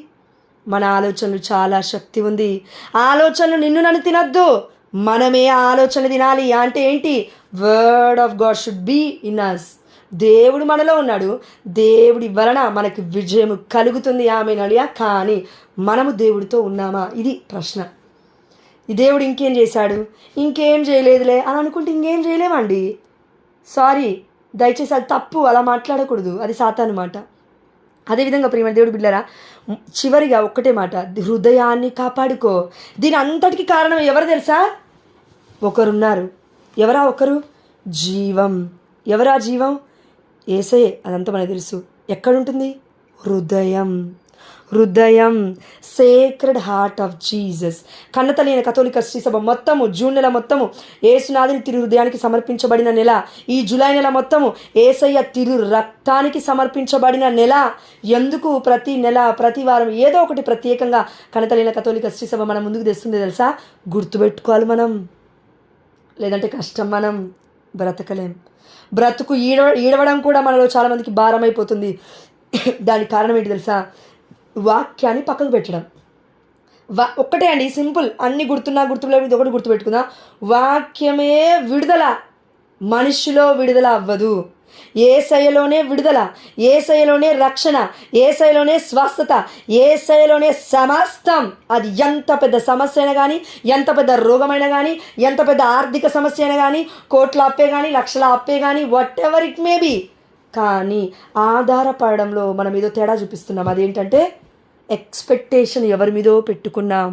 మన ఆలోచనలు చాలా శక్తి ఉంది. ఆలోచనలు నిన్ను నన్ను తినొద్దు, మనమే ఆలోచన తినాలి. అంటే ఏంటి? Word of God should be in us. దేవుడు మనలో ఉన్నాడు, దేవుడి వలన మనకి విజయం కలుగుతుంది. ఆమె నడియా. కానీ మనము దేవుడితో ఉన్నామా? ఇది ప్రశ్న. ఈ దేవుడు ఇంకేం చేశాడు, ఇంకేం చేయలేదులే అని అనుకుంటే ఇంకేం చేయలేమండి. సారీ, దయచేసి అది తప్పు, అలా మాట్లాడకూడదు, అది సాతాను మాట. అదేవిధంగా ప్రియమైన దేవుడు బిడ్డలారా, చివరిగా ఒక్కటే మాట, హృదయాన్ని కాపాడుకో. దీని అంతటికి కారణం ఎవరు తెలుసా? ఒకరున్నారు. ఎవరా ఒకరు? జీవం. ఎవరా జీవం? యేసయ్యే. అదంతా మనకు తెలుసు. ఎక్కడుంటుంది? హృదయం. Sacred heart of Jesus. కన్నతల్లి అయిన కథోలిక శ్రీసభ మొత్తము జూన్ నెల మొత్తము యేసునాథుని తిరు హృదయానికి సమర్పించబడిన నెల. ఈ జూలై నెల మొత్తము యేసయ్య తిరు రక్తానికి సమర్పించబడిన నెల. ఎందుకు ప్రతి నెల ప్రతి వారం ఏదో ఒకటి ప్రత్యేకంగా కన్నతల్లి అయిన కథోలిక శ్రీసభ మనం ముందుకు తెస్తుంది తెలుసా? గుర్తుపెట్టుకోవాలి మనం, లేదంటే కష్టం, మనం బ్రతకలేం. బ్రతుకు ఈడవడం కూడా మనలో చాలామందికి భారం అయిపోతుంది. దానికి కారణం ఏంటి తెలుసా? వాక్యాన్ని పక్కకు పెట్టడం. ఒక్కటే అండి, సింపుల్. అన్ని గుర్తులేదు, ఇది ఒకటి గుర్తుపెట్టుకుందా. వాక్యమే విడుదల. మనిషిలో విడుదల అవ్వదు, యేసయ్యలోనే విడుదల, యేసయ్యలోనే రక్షణ, యేసయ్యలోనే స్వస్థత, యేసయ్యలోనే సమస్తం. అది ఎంత పెద్ద సమస్య అయినా కానీ, ఎంత పెద్ద రోగమైనా కానీ, ఎంత పెద్ద ఆర్థిక సమస్య అయినా కానీ, కోట్ల అప్పే కానీ, లక్షల అప్పే కానీ, what ever it may be. కానీ ఆధారపడడంలో మనం ఏదో తేడా చూపిస్తున్నాం. అదేంటంటే ఎక్స్పెక్టేషన్ ఎవరి మీదో పెట్టుకున్నాం.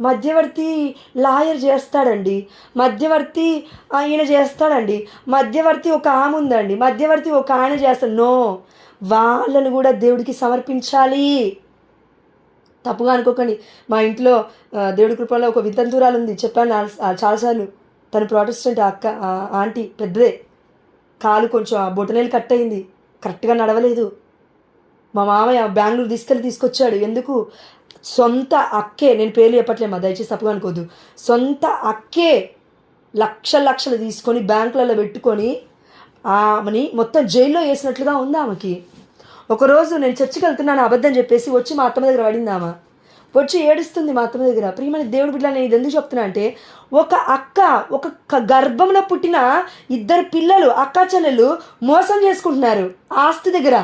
మధ్యవర్తి లాయర్ చేస్తాడండి, మధ్యవర్తి ఈయన చేస్తాడండి, మధ్యవర్తి ఒక ఆమె ఉందండి, మధ్యవర్తి ఒక ఆయన చేస్తాడు. నో, వాళ్ళను కూడా దేవుడికి సమర్పించాలి. తప్పుగా అనుకోకండి. మా ఇంట్లో దేవుడి కృపలో ఒక వితంతురాలు ఉంది, చెప్పాను చాలాసార్లు. తను ప్రొటెస్టెంట్ ఆంటీ, పెద్దదే. కాలు కొంచెం బొటనేలు కట్ అయింది, కరెక్ట్గా నడవలేదు. మా మామయ్య బెంగళూరు తీసుకొచ్చాడు. ఎందుకు? సొంత అక్కే, నేను పేర్లు చెప్పట్లేమా, దయచేసి తప్పుగా అనుకోద్దు. సొంత అక్కే లక్షలు తీసుకొని బ్యాంకులలో పెట్టుకొని ఆమెని మొత్తం జైల్లో వేసినట్లుగా ఉంది ఆమెకి. ఒకరోజు నేను చర్చికి వెళ్తున్నాను అబద్ధం చెప్పేసి వచ్చి మా అత్తమ్మ దగ్గర పడింది. ఆమె వచ్చి ఏడుస్తుంది మా అత్తమ్మ దగ్గర. ప్రియమైన దేవుడి బిడ్డ, నేను ఇది ఎందుకు చెప్తున్నా అంటే, ఒక అక్క, ఒక గర్భంలో పుట్టిన 2 పిల్లలు అక్కా చెల్లెలు మోసం చేసుకుంటున్నారు ఆస్తి దగ్గర.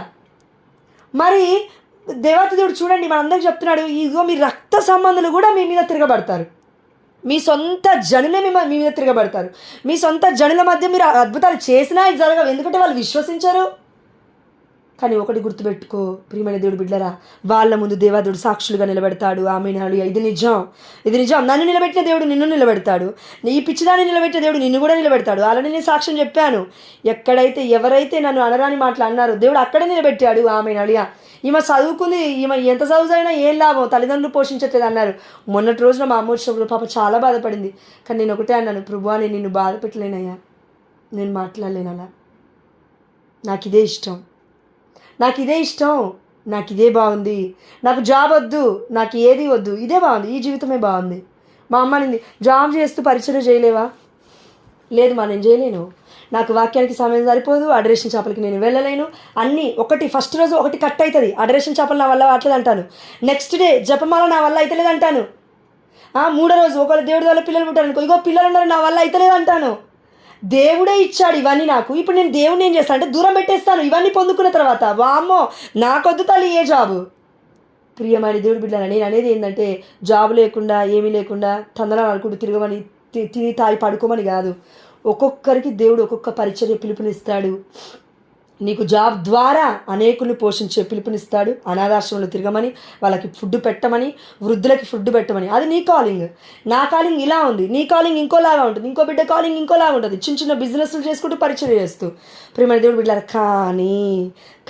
మరి దేవత దేవుడు చూడండి, మనందరికి చెప్తున్నాడు, ఇదిగో మీ రక్త సంబంధాలు కూడా మీ మీద తిరగబడతారు, మీ సొంత జనులే మీ మీద తిరగబడతారు. మీ సొంత జనుల మధ్య మీరు అద్భుతాలు చేసినా ఇది జరగవు, ఎందుకంటే వాళ్ళు విశ్వసించారు. కానీ ఒకటి గుర్తుపెట్టుకో ప్రియమైన దేవుడు బిడ్డలారా, వాళ్ళ ముందు దేవాదేవుడు సాక్షులుగా నిలబెడతాడు. ఆమేన్. ఇది నిజం. నన్ను నిలబెట్టిన దేవుడు నిన్ను నిలబెడతాడు. నీ పిచ్చిదాన్ని నిలబెట్టిన దేవుడు నిన్ను కూడా నిలబెడతాడు. అలానే నేను సాక్ష్యం చెప్పాను. ఎవరైతే నన్ను అనరాని మాటలు అన్నారో దేవుడు అక్కడే నిలబెట్టాడు. ఆమేన్. ఈమె చదువుకుంది, ఈమె ఎంత చదువుదైనా ఏం లాభం, తల్లిదండ్రులు పోషించట్లేదు అన్నారు. మొన్నటి రోజున మా అమ్మ వచ్చినప్పుడు పాప చాలా బాధపడింది. కానీ నేను ఒకటే అన్నాను, ప్రభువా నేను నిన్ను బాధ పెట్టలేనయ్యా, నేను మాట్లాడలేను అలా. నాకు ఇదే ఇష్టం, నాకు ఇదే బాగుంది, నాకు జాబ్ వద్దు, నాకు ఏది వద్దు, ఇదే బాగుంది, ఈ జీవితమే బాగుంది. మా అమ్మ నింది, జాబ్ చేస్తూ పరిచయం చేయలేవా? లేదు మా, నేను చేయలేను, నాకు వాక్యానికి సమయం సరిపోదు, అడరేషన్ చేపలకి నేను వెళ్ళలేను. అన్నీ ఫస్ట్ రోజు ఒకటి కట్ అవుతుంది, అడరేషన్ చేపలు నా వల్ల అట్లేదు అంటాను. నెక్స్ట్ డే జపమాల నా వల్ల అవుతలేదు అంటాను. 3వ రోజు ఒకవేళ దేవుడి వల్ల పిల్లలు పుట్టారు అనుకో, ఇగో పిల్లలు ఉన్నారు నా వల్ల అవుతలేదు అంటాను. దేవుడే ఇచ్చాడు ఇవన్నీ నాకు, ఇప్పుడు నేను దేవుడిని ఏం చేస్తాను అంటే దూరం పెట్టేస్తాను. ఇవన్నీ పొందుకున్న తర్వాత వామ్మో నాకొద్దు తల్లి ఏ జాబు. ప్రియమైన దేవుడి బిడ్డలారా, నేను అనేది ఏంటంటే జాబ్ లేకుండా ఏమీ లేకుండా తందనాలు అనుకుంటూ తిరగమని, తిని తాగి పడుకోమని కాదు. ఒక్కొక్కరికి దేవుడు ఒక్కొక్క పరిచర్య పిలుపునిస్తాడు. నీకు జాబ్ ద్వారా అనేకులను పోషించే పిలుపునిస్తాడు. అనాథాశ్రమంలో తిరగమని, వాళ్ళకి ఫుడ్ పెట్టమని, వృద్ధులకి ఫుడ్ పెట్టమని. అది నీ కాలింగ్. నా కాలింగ్ ఇలా ఉంది, నీ కాలింగ్ ఇంకోలాగా ఉంటుంది, ఇంకో బిడ్డ కాలింగ్ ఇంకోలాగా ఉంటుంది. చిన్న చిన్న బిజినెస్లు చేసుకుంటూ పరిచయం చేస్తూ ప్రియమైన దేవుడు బిడ్డలారా,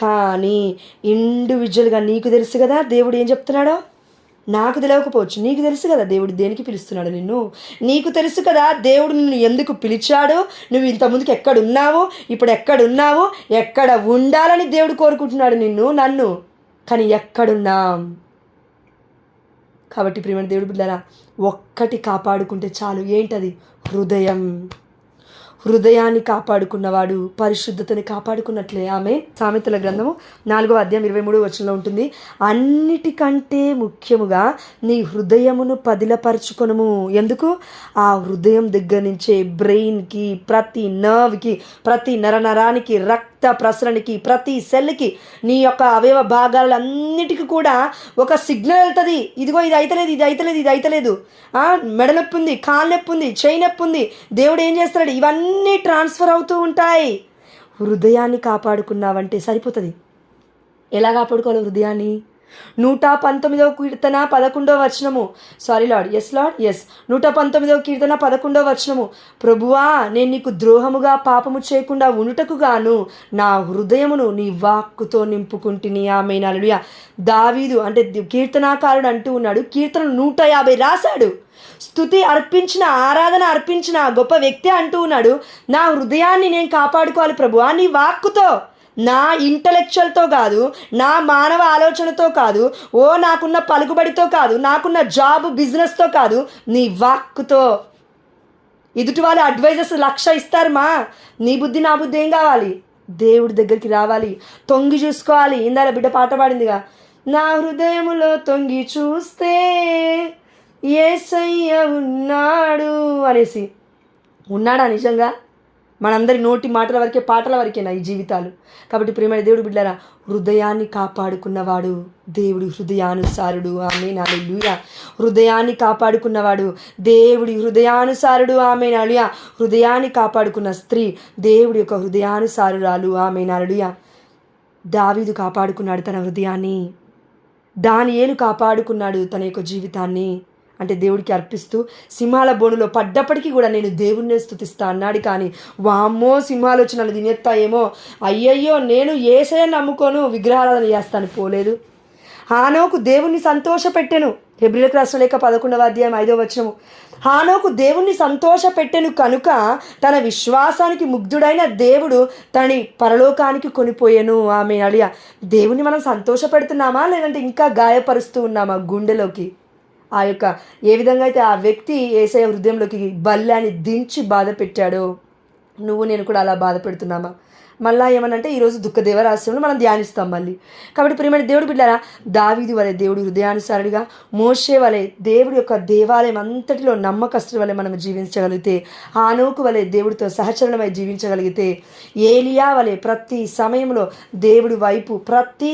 కానీ ఇండివిజువల్గా నీకు తెలుసు కదా దేవుడు ఏం చెప్తున్నాడో. నాకు తెలియకపోవచ్చు, నీకు తెలుసు కదా దేవుడు దేనికి పిలుస్తున్నాడు నిన్ను. నీకు తెలుసు కదా దేవుడు నిన్ను ఎందుకు పిలిచాడు, నువ్వు ఇంతకుముందుకు ఎక్కడున్నావు, ఇప్పుడు ఎక్కడున్నావు, ఎక్కడ ఉండాలని దేవుడు కోరుకుంటున్నాడు నిన్ను, నన్ను. కానీ ఎక్కడున్నాం? కాబట్టి ప్రియమైన దేవుడు బిడ్డలారా, ఒక్కటి కాపాడుకుంటే చాలు. ఏంటది? హృదయాన్ని కాపాడుకున్నవాడు పరిశుద్ధతని కాపాడుకున్నట్లే. ఆమె సామెతల గ్రంథము 4వ అధ్యాయం 23వ వచనంలో ఉంటుంది, అన్నిటికంటే ముఖ్యముగా నీ హృదయమును పదిలపరచుకొనుము. ఎందుకు? ఆ హృదయం దగ్గర నుంచే బ్రెయిన్కి, ప్రతి నర్వ్కి, ప్రతి నరనరానికి, రక్త ప్రసరణకి, ప్రతి సెల్కి, నీ యొక్క అవయవ భాగాలన్నిటికీ కూడా ఒక సిగ్నల్ వెళ్తుంది. ఇదిగో ఇది అయితలేదు, ఇది అయితలేదు, ఇది అయితలేదు, మెడ నొప్పి ఉంది, కాలు నొప్పి ఉంది, చేయి నొప్పి ఉంది. దేవుడు ఏం చేస్తాడు? ఇవన్నీ ట్రాన్స్ఫర్ అవుతూ ఉంటాయి. హృదయాన్ని కాపాడుకున్నావంటే సరిపోతుంది. ఎలా కాపాడుకోవాలి హృదయాన్ని? 119వ కీర్తన 11వ వచనము. Sorry Lord, yes Lord, yes. 119వ కీర్తన 11వ వచనము. ప్రభువా, నేను నీకు ద్రోహముగా పాపము చేయకుండా ఉండుటకు గాను నా హృదయమును నీ వాక్కుతో నింపుకుంటుని. ఆమేన్, హల్లెలూయా. దావీదు అంటే కీర్తనాకారుడు అంటూ ఉన్నాడు, కీర్తన 150 రాశాడు. స్తుతి అర్పించిన, ఆరాధన అర్పించిన గొప్ప వ్యక్తి అంటూ ఉన్నాడు, నా హృదయాన్ని నేను కాపాడుకోవాలి ప్రభువా నీ వాక్కుతో. నా ఇంటలెక్చువల్తో కాదు, నా మానవ ఆలోచనతో కాదు, నాకున్న పలుకుబడితో కాదు, నాకున్న జాబ్ బిజినెస్తో కాదు, నీ వాక్కుతో. ఎదుటి వాళ్ళు అడ్వైజర్స్ 1,00,000 ఇస్తారు, నీ బుద్ధి నా బుద్ధి ఏం కావాలి? దేవుడి దగ్గరికి రావాలి, తొంగి చూసుకోవాలి. ఇందాల బిడ్డ పాట పాడిందిగా, నా హృదయములో తొంగి చూస్తే యేసయ్య ఉన్నాడు అనేసి. ఉన్నాడా నిజంగా? మనందరి నోటి మాటల వరకే, పాటల వరకేనా ఈ జీవితాలు? కాబట్టి ప్రియమైన దేవుడు బిడ్డలారా, హృదయాన్ని కాపాడుకున్నవాడు దేవుడి హృదయానుసారుడు. ఆమేన్, హల్లెలూయా. హృదయాన్ని కాపాడుకున్నవాడు దేవుడి హృదయానుసారుడు. ఆమేన్, హల్లెలూయా. హృదయాన్ని కాపాడుకున్న స్త్రీ దేవుడి యొక్క హృదయానుసారురాలు. ఆమేన్, హల్లెలూయా. దావీదు కాపాడుకున్నాడు తన హృదయాన్ని. దానియేలు కాపాడుకున్నాడు తన యొక్క జీవితాన్ని. అంటే దేవుడికి అర్పిస్తూ సింహాల బోనులో పడ్డప్పటికీ కూడా నేను దేవుణ్ణే స్తుతిస్తా అన్నాడు. కానీ వామ్మో, సింహాలు వచ్చి నన్ను తినేస్తాయేమో, అయ్యయ్యో నేను యేసయ్యను నమ్ముకోను, విగ్రహారాధన చేస్తాను పోలేదు. హానోకు దేవుణ్ణి సంతోషపెట్టెను. హెబ్రీయులకు రాసిన లేఖ 11వ అధ్యాయం 5వ వచనము. హానోకు దేవుణ్ణి సంతోషపెట్టెను కనుక తన విశ్వాసానికి ముగ్ధుడైన దేవుడు తనని పరలోకానికి కొనిపోయాను. ఆమె అలియా. దేవుణ్ణి మనం సంతోషపెడుతున్నామా, లేదంటే ఇంకా గాయపరుస్తూ ఉన్నామా గుండెలోకి? ఆ యొక్క ఏ విధంగా అయితే ఆ వ్యక్తి యేసయ్య హృదయంలోకి బల్యాన్ని దించి బాధ పెట్టాడో, నువ్వు నేను కూడా అలా బాధ పెడుతున్నామా? మళ్ళీ ఏమనంటే ఈరోజు దుఃఖదేవరహస్యంలో మనం ధ్యానిస్తాం మళ్ళీ. కాబట్టి ప్రియమైన దేవుడు బిడ్డలారా, దావీదు వలె దేవుడు హృదయానుసారుడిగా, మోషే వలె దేవుడి యొక్క దేవాలయం అంతటిలో నమ్మకస్తుడి వలె మనం జీవించగలిగితే, హానోకు వలె దేవుడితో సహచరణమై జీవించగలిగితే, ఏలియా వలె ప్రతి సమయంలో దేవుడి వైపు, ప్రతి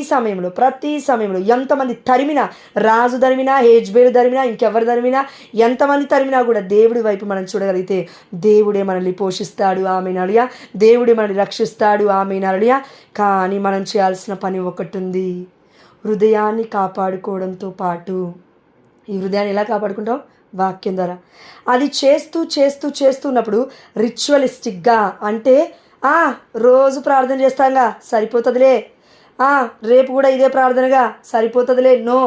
సమయంలో ఎంతమంది తరిమినా, రాజు తరిమినా, హేజ్బేలు తరిమినా, ఇంకెవరు తరిమినా, ఎంతమంది తరిమినా కూడా దేవుడి వైపు మనం చూడగలిగితే దేవుడే మనల్ని పోషిస్తాడు. ఆమేన్, హల్లెలూయా. దేవుడే మనల్ని రక్షిస్తాడు. ఆమేన్, హల్లెలూయా. కానీ మనం చేయాల్సిన పని ఒకటి ఉంది, హృదయాన్ని కాపాడుకోవడంతో పాటు. ఈ హృదయాన్ని ఎలా కాపాడుకుంటాం? వాక్యం ద్వారా. అది చేస్తున్నప్పుడు రిచువలిస్టిక్గా, అంటే రోజు ప్రార్థన చేస్తాంగా సరిపోతుందిలే, రేపు కూడా ఇదే ప్రార్థనగా సరిపోతుందిలే, నో,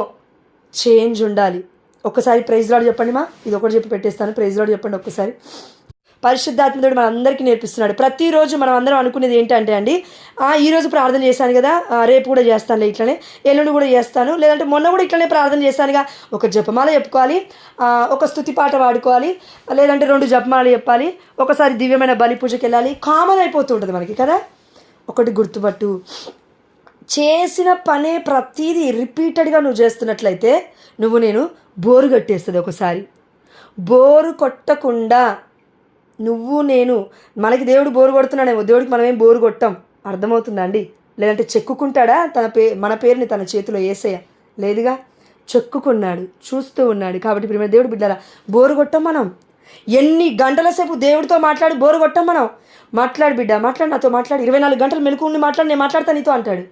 చేంజ్ ఉండాలి. ఒక్కసారి ప్రైజ్ లార్డ్ చెప్పండి. ఇది ఒకటి చెప్పి పెట్టేస్తాను. ప్రైజ్ లార్డ్ చెప్పండి ఒక్కసారి. పరిశుద్ధాత్మదేవుడు మన అందరికీ నేర్పిస్తున్నాడు. ప్రతిరోజు మనం అందరం అనుకునేది ఏంటంటే అండి, ఈరోజు ప్రార్థన చేశాను కదా, రేపు కూడా చేస్తానులే ఇట్లనే, ఎల్లుండి కూడా చేస్తాను, లేదంటే మొన్న కూడా ఇట్లనే ప్రార్థన చేశానుగా, ఒక జపమాల చెప్పుకోవాలి, ఒక స్తుతి పాట పాడుకోవాలి, లేదంటే 2 జపమాలు చెప్పాలి, ఒకసారి దివ్యమైన బలి పూజకి వెళ్ళాలి. కామన్ అయిపోతూ ఉంటుంది మనకి కదా. ఒకటి గుర్తుపట్టు, చేసిన పనే ప్రతీది రిపీటెడ్గా నువ్వు చేస్తున్నట్లయితే నేను బోరు కొట్టేస్తుంది. ఒకసారి బోరు కొట్టకుండా మనకి దేవుడు బోరు కొడుతున్నాడేమో, దేవుడికి మనమేం బోరు కొట్టాం. అర్థమవుతుందా అండి? లేదంటే చెక్కుకుంటాడా మన పేరుని తన చేతిలో యేసయ్య? లేదుగా, చెక్కుకున్నాడు, చూస్తూ ఉన్నాడు. కాబట్టి ప్రియమైన దేవుడు బిడ్డలారా, బోరు కొట్టాం మనం. ఎన్ని గంటల సేపు దేవుడితో మాట్లాడి బోరు కొట్టాం మనం. మాట్లాడు బిడ్డ, మాట్లాడు, నాతో మాట్లాడు, 24 గంటలు మెలకు ఉండి మాట్లాడి, నేను మాట్లాడతాను నీతో అంటాడు.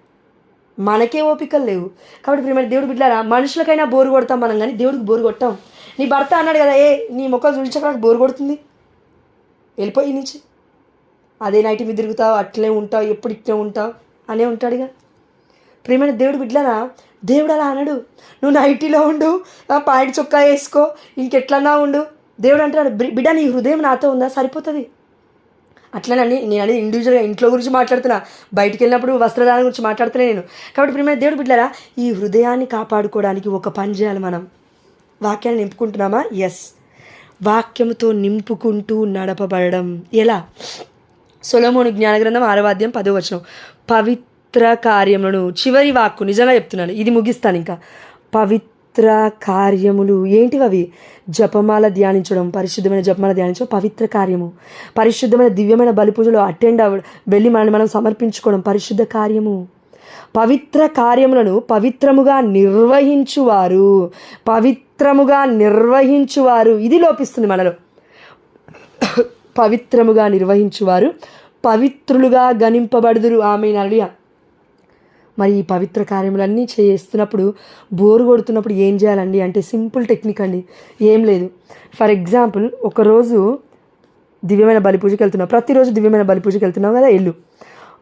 మనకే ఓపికలు లేవు. కాబట్టి ప్రియమైన దేవుడు బిడ్డారా, మనుషులకైనా బోరు కొడతాం మనం, కానీ దేవుడికి బోరు కొట్టాం. నీ భర్త అన్నాడు కదా, నీ ముఖం చూపించక నాకు బోరు కొడుతుంది, వెళ్ళిపోయి నుంచి, అదే నైట్ మీద తిరుగుతావు, అట్లే ఉంటావు, ఎప్పుడు ఇట్లే ఉంటావు అనే ఉంటాడుగా. ప్రియమైన దేవుడు బిడ్డారా, దేవుడు అలా అనడు, నువ్వు నైటీలో ఉండు, పాయింట్ చొక్కా వేసుకో, ఇంకెట్లన్నా ఉండు. దేవుడు అంటాడు, బిడ్డ నీ హృదయం నాతో ఉందా, సరిపోతుంది. అట్లనండి నేను అనేది ఇండివిజువల్గా ఇంట్లో గురించి మాట్లాడుతున్నా, బయటికి వెళ్ళినప్పుడు వస్త్రదానం గురించి మాట్లాడుతున్నా నేను. కాబట్టి ప్రియమైన దేవుడు బిడ్డలారా, ఈ హృదయాన్ని కాపాడుకోవడానికి ఒక పని చేయాలి మనం. వాక్యాన్ని నింపుకుంటున్నామా? ఎస్, వాక్యంతో నింపుకుంటూ నడపబడడం. ఎలా? సొలొమోను జ్ఞానగ్రంథం 6వ అధ్యాయం 10వ వచనం, పవిత్ర కార్యములను, చివరి వాక్కు నిజంగా చెప్తున్నాను, ఇది ముగిస్తాను ఇంకా. పవిత్ర కార్యములు ఏంటివి అవి? జపమాల ధ్యానించడం, పరిశుద్ధమైన జపమాల ధ్యానించడం పవిత్ర కార్యము. పరిశుద్ధమైన దివ్యమైన బలిపూజలో అటెండ్ వెళ్ళి మనల్ని మనం సమర్పించుకోవడం పరిశుద్ధ కార్యము. పవిత్ర కార్యములను పవిత్రముగా నిర్వహించువారు, పవిత్రముగా నిర్వహించువారు, ఇది లోపిస్తుంది మనలో. పవిత్రముగా నిర్వహించువారు పవిత్రులుగా గణింపబడుదురు. ఆమేన్, హల్లెలూయా. మరి ఈ పవిత్ర కార్యములన్నీ చేస్తున్నప్పుడు బోరు కొడుతున్నప్పుడు ఏం చేయాలండి అంటే సింపుల్ టెక్నిక్ అండి, ఏం లేదు. ఫర్ ఎగ్జాంపుల్, ఒకరోజు దివ్యమైన బలిపూజకి వెళ్తున్నావు, ప్రతిరోజు దివ్యమైన బలిపూజకి వెళ్తున్నావు కదా, వెళ్ళు.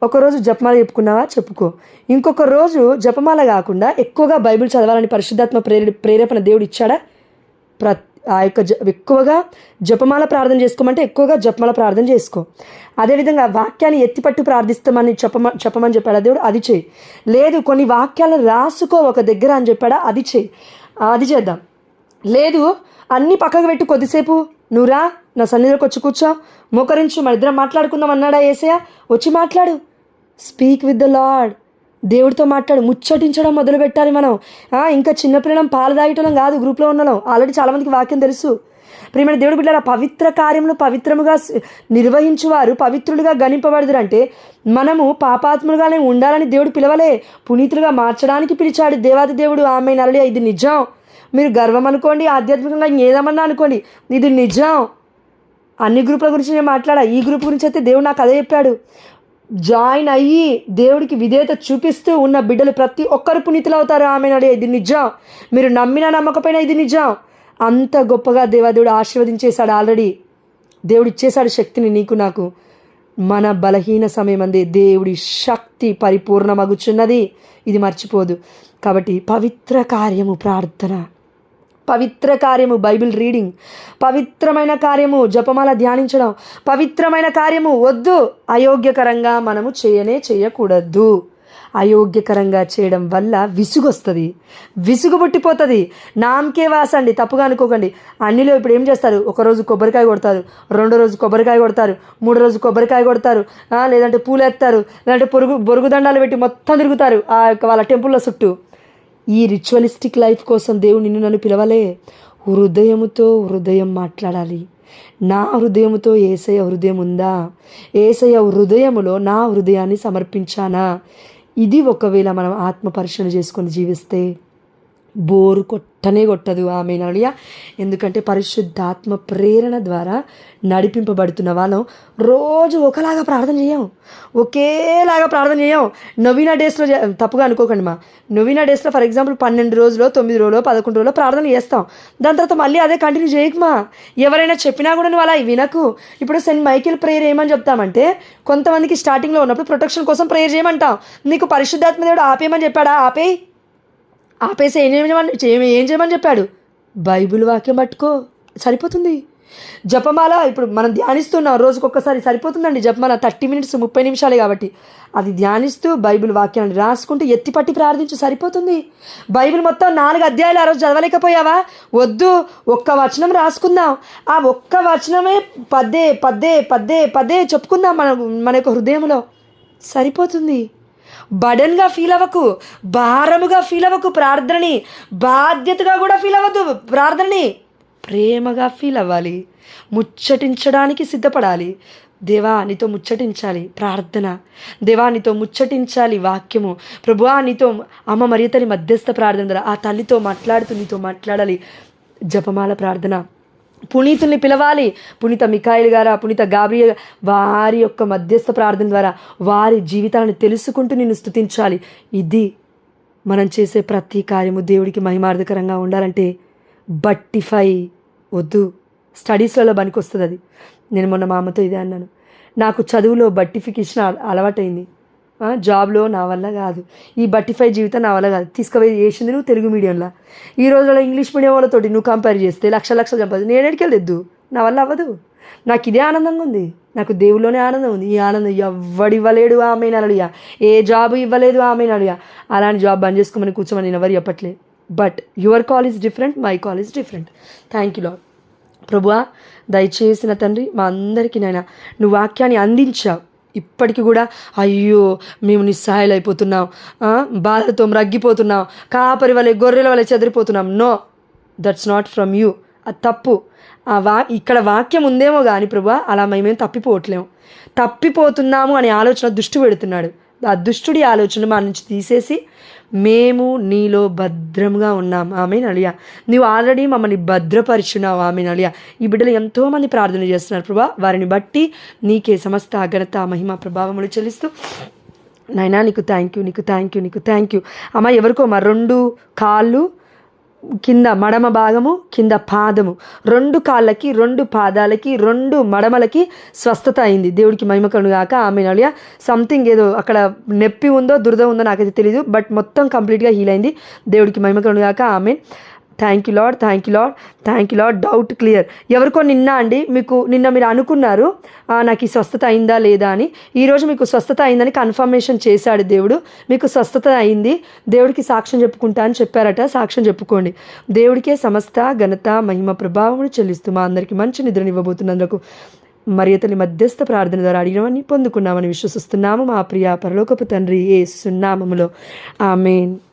ఒకరోజు జపమాల చెప్పుకున్నావా, చెప్పుకో. ఇంకొక రోజు జపమాల కాకుండా ఎక్కువగా బైబిల్ చదవాలని పరిశుద్ధాత్మ ప్రేరేపణ దేవుడు ఇచ్చాడా? ఎక్కువగా జపమాల ప్రార్థన చేసుకోమంటే ఎక్కువగా జపమాల ప్రార్థన చేసుకో. అదేవిధంగా వాక్యాన్ని ఎత్తిపట్టు ప్రార్థిస్తామని చెప్పమని చెప్పాడా దేవుడు? అది చేయి. లేదు, కొన్ని వాక్యాలను రాసుకో ఒక దగ్గర అని చెప్పాడా? అది చేయి, అది చేద్దాం. లేదు, అన్నీ పక్కకు పెట్టు, కొద్దిసేపు నువ్వు రా, నా సన్నిధిలోకి వచ్చి కూర్చో, మోకరించు, మన ఇద్దరం మాట్లాడుకుందాం అన్నాడా యేసయ్య? వచ్చి మాట్లాడు, స్పీక్ విత్ ద లార్డ్, దేవుడితో మాట్లాడు. ముచ్చటించడం మొదలు పెట్టాలి మనం. ఇంకా చిన్నపిల్లలం పాలు తాగేటోళ్ళం కాదు, గ్రూప్లో ఉన్నాం. ఆల్రెడీ చాలామందికి వాక్యం తెలుసు. ప్రియమైన దేవుడు బిడ్డలారా, పవిత్ర కార్యములు పవిత్రముగా నిర్వహించువారు పవిత్రులుగా గణింపబడదురు. అంటే మనము పాపాత్ములుగానే ఉండాలని దేవుడు పిలవలే, పునీతులుగా మార్చడానికి పిలిచాడు దేవాది దేవుడు. ఆమేన్, హల్లెలూయా. ఇది నిజం. మీరు గర్వం అనుకోండి, ఆధ్యాత్మికంగా ఏదమన్నా అనుకోండి, ఇది నిజం. అన్ని గ్రూపుల గురించి నేను మాట్లాడా, ఈ గ్రూప్ గురించి అయితే దేవుడు నాకు అదే చెప్పాడు. జాయిన్ అయ్యి దేవుడికి విధేయత చూపిస్తూ ఉన్న బిడ్డలు ప్రతి ఒక్కరు పునీతులు అవుతారు. ఆమేన్, హల్లెలూయా. ఇది నిజం. మీరు నమ్మినా నమ్మకపోయినా ఇది నిజం. అంత గొప్పగా దేవాదేవుడు ఆశీర్వదించేశాడు. ఆల్రెడీ దేవుడు ఇచ్చేశాడు శక్తిని నీకు నాకు. మన బలహీన సమయం అందే దేవుడి శక్తి పరిపూర్ణమగుచున్నది, ఇది మర్చిపోదు. కాబట్టి పవిత్ర కార్యము ప్రార్థన, పవిత్ర కార్యము బైబిల్ రీడింగ్, పవిత్రమైన కార్యము జపమాల ధ్యానించడం, పవిత్రమైన కార్యము వద్దు, అయోగ్యకరంగా మనము చేయకూడదు. అయోగ్యకరంగా చేయడం వల్ల విసుగొస్తుంది, విసుగు పుట్టిపోతుంది. నామకే వాసండి, తప్పుగా అనుకోకండి. అన్నిలో ఇప్పుడు ఏం చేస్తారు? ఒకరోజు కొబ్బరికాయ కొడతారు, రెండో రోజు కొబ్బరికాయ కొడతారు, మూడో రోజు కొబ్బరికాయ కొడతారు, లేదంటే పూలు ఎత్తారు, లేదంటే బొరుగు దండాలు పెట్టి మొత్తం తిరుగుతారు వాళ్ళ టెంపుల్లో చుట్టూ. ఈ రిచువలిస్టిక్ లైఫ్ కోసం దేవుడు నిన్ను నన్ను పిలవలే. హృదయముతో హృదయం మాట్లాడాలి. నా హృదయముతో యేసయ్య హృదయం ఉందా? యేసయ్య హృదయములో నా హృదయాన్ని సమర్పించానా? ఇది ఒకవేళ మనం ఆత్మ పరిశీలన చేసుకొని జీవిస్తే బోరు కొట్టదు. ఆమేన్, హల్లెలూయా. ఎందుకంటే పరిశుద్ధాత్మ ప్రేరణ ద్వారా నడిపింపబడుతున్న వాళ్ళం రోజు ఒకలాగా ప్రార్థన చేయం, ఒకేలాగా ప్రార్థన చేయం. నవీన డేస్లో తప్పుగా అనుకోకండి మా, నవీన డేస్లో ఫర్ ఎగ్జాంపుల్ 12 రోజులు, 9 రోజులు, 11 రోజులు ప్రార్థన చేస్తాం. దాని తర్వాత మళ్ళీ అదే కంటిన్యూ చేయకమా. ఎవరైనా చెప్పినా కూడా నువ్వు అలా వినకు. ఇప్పుడు సెయింట్ మైకేల్ ప్రేయర్ ఏమని చెప్తామంటే, కొంతమందికి స్టార్టింగ్లో ఉన్నప్పుడు ప్రొటెక్షన్ కోసం ప్రేయర్ చేయమంటాం. నీకు పరిశుద్ధాత్మ దేవుడు ఆపేయమని చెప్పాడా? ఆపేసి ఏం చేయమని చెప్పాడు? బైబిల్ వాక్యం పట్టుకో, సరిపోతుంది. జపమాల ఇప్పుడు మనం ధ్యానిస్తున్నాం, రోజుకొక్కసారి సరిపోతుందండి. జపమాల 30 minutes 30 నిమిషాలే కాబట్టి అది ధ్యానిస్తూ బైబిల్ వాక్యాన్ని రాసుకుంటూ ఎత్తిపట్టి ప్రార్థించు, సరిపోతుంది. బైబిల్ మొత్తం 4 అధ్యాయాలు ఆ రోజు చదవలేకపోయావా? వద్దు, ఒక్క వచనం రాసుకుందాం. ఆ ఒక్క వచనమే పదే చెప్పుకుందాం మన యొక్క హృదయంలో, సరిపోతుంది. బడన్గా ఫీల్ అవ్వకు, భారముగా ఫీల్ అవ్వకు. ప్రార్థనని బాధ్యతగా కూడా ఫీల్ అవ్వద్దు. ప్రార్థనని ప్రేమగా ఫీల్ అవ్వాలి. ముచ్చటించడానికి సిద్ధపడాలి. దేవా నీతో ముచ్చటించాలి ప్రార్థన, దేవా నీతో ముచ్చటించాలి వాక్యము, ప్రభువా నీతో అమ్మ మరియతల్లి మధ్యస్థ ప్రార్థన ద్వారా ఆ తల్లితో మాట్లాడుతూ నీతో మాట్లాడాలి. జపమాల ప్రార్థన పునీతుల్ని పిలవాలి. పునీత మిఖాయిల్ గారా, పునీత గాబ్రియల్, వారి యొక్క మధ్యస్థ ప్రార్థన ద్వారా వారి జీవితాలను తెలుసుకుంటూ నిన్ను స్తుతించాలి. ఇది మనం చేసే ప్రతి కార్యము దేవుడికి మహిమార్థకరంగా ఉండాలంటే బట్టిఫై వద్దు. స్టడీస్లలో పనికి వస్తుంది అది. నేను మొన్న మా అమ్మతో ఇదే అన్నాను, నాకు చదువులో బట్టిఫికేషన్ అలవాటైంది, జాబ్లో నా వల్ల కాదు, ఈ బట్టిఫై జీవితం నా వల్ల కాదు. తీసుకుపోయి చేసింది నువ్వు తెలుగు మీడియంలో. ఈ రోజుల్లో ఇంగ్లీష్ మీడియం వాళ్ళతోటి నువ్వు కంపేర్ చేస్తే లక్షలు సంపాది, నేను ఎడికెళ్ళొద్దు, నా వల్ల అవ్వదు. నాకు ఇదే ఆనందంగా ఉంది, నాకు దేవుల్లోనే ఆనందం ఉంది. ఈ ఆనందం ఎవ్వడివ్వలేడు ఆమె నలుయా, ఏ జాబు ఇవ్వలేదు ఆమె నలుయా. అలాంటి జాబ్ బంద్ చేసుకోమని కూర్చోమని నేను ఎవరు చెప్పట్లేదు. But your call is different, my call is different. Thank you lord. ప్రభువా, దయచేసిన తండ్రి, మా అందరికీ నాయన నువ్వు వాక్యాన్ని అందించావు. ఇప్పటికి కూడా అయ్యో మేము నిస్సహాయాలు అయిపోతున్నాం, బాధతో రగ్గిపోతున్నాం, కాపరి వలె గొర్రెల వలె చెదిరిపోతున్నాం. No, that's not from you. అది తప్పు. ఇక్కడ వాక్యం ఉందేమో కానీ ప్రభువా, అలా మేమేం తప్పిపోతున్నాము అనే ఆలోచన దుష్టు పెడుతున్నాడు. ఆ దుష్టుడి ఆలోచన మా నుంచి తీసేసి మేము నీలో భద్రంగా ఉన్నాం. ఆమెన్ అలియా. నువ్వు ఆల్రెడీ మమ్మల్ని భద్రపరిచున్నావు. ఆమెన్ అలియా. ఈ బిడ్డలు ఎంతోమంది ప్రార్థన చేస్తున్నారు ప్రభా, వారిని బట్టి నీకే సమస్త ఘనత మహిమ ప్రభావములు చెల్లిస్తూ నాయనా నీకు థ్యాంక్ యూ. అమ్మ ఎవరికో మా 2 కాళ్ళు కింద మడమ భాగము, కింద పాదము, 2 కాళ్ళకి 2 పాదాలకి 2 మడమలకి స్వస్థత అయింది. దేవుడికి మహిమ కలుగుగాక. ఆమె నలియా. సంథింగ్ ఏదో అక్కడ నొప్పి ఉందో దురద ఉందో నాకైతే తెలియదు, బట్ మొత్తం కంప్లీట్గా హీల్ అయింది. దేవుడికి మహిమ కలుగుగాక. ఆమె. Thank you lord. Doubt clear. ఎవరికో నిన్న మీరు అనుకున్నారు నాకు ఈ స్వస్థత అయిందా లేదా అని. ఈరోజు మీకు స్వస్థత అయిందని కన్ఫర్మేషన్ చేశాడు దేవుడు. మీకు స్వస్థత అయింది, దేవుడికి సాక్ష్యం చెప్పుకుంటా అని చెప్పారట. సాక్ష్యం చెప్పుకోండి. దేవుడికే సమస్త ఘనత మహిమ ప్రభావములు చెల్లిస్తూ మా అందరికీ మంచి నిద్రనివ్వబోతున్నందుకు మరియ తల్లి మధ్యస్థ ప్రార్థన ద్వారా అడిగినవన్నీ పొందుకున్నామని విశ్వసిస్తున్నాము. మా ప్రియ పరలోకపు తండ్రి యేసు నామములో ఆమేన్.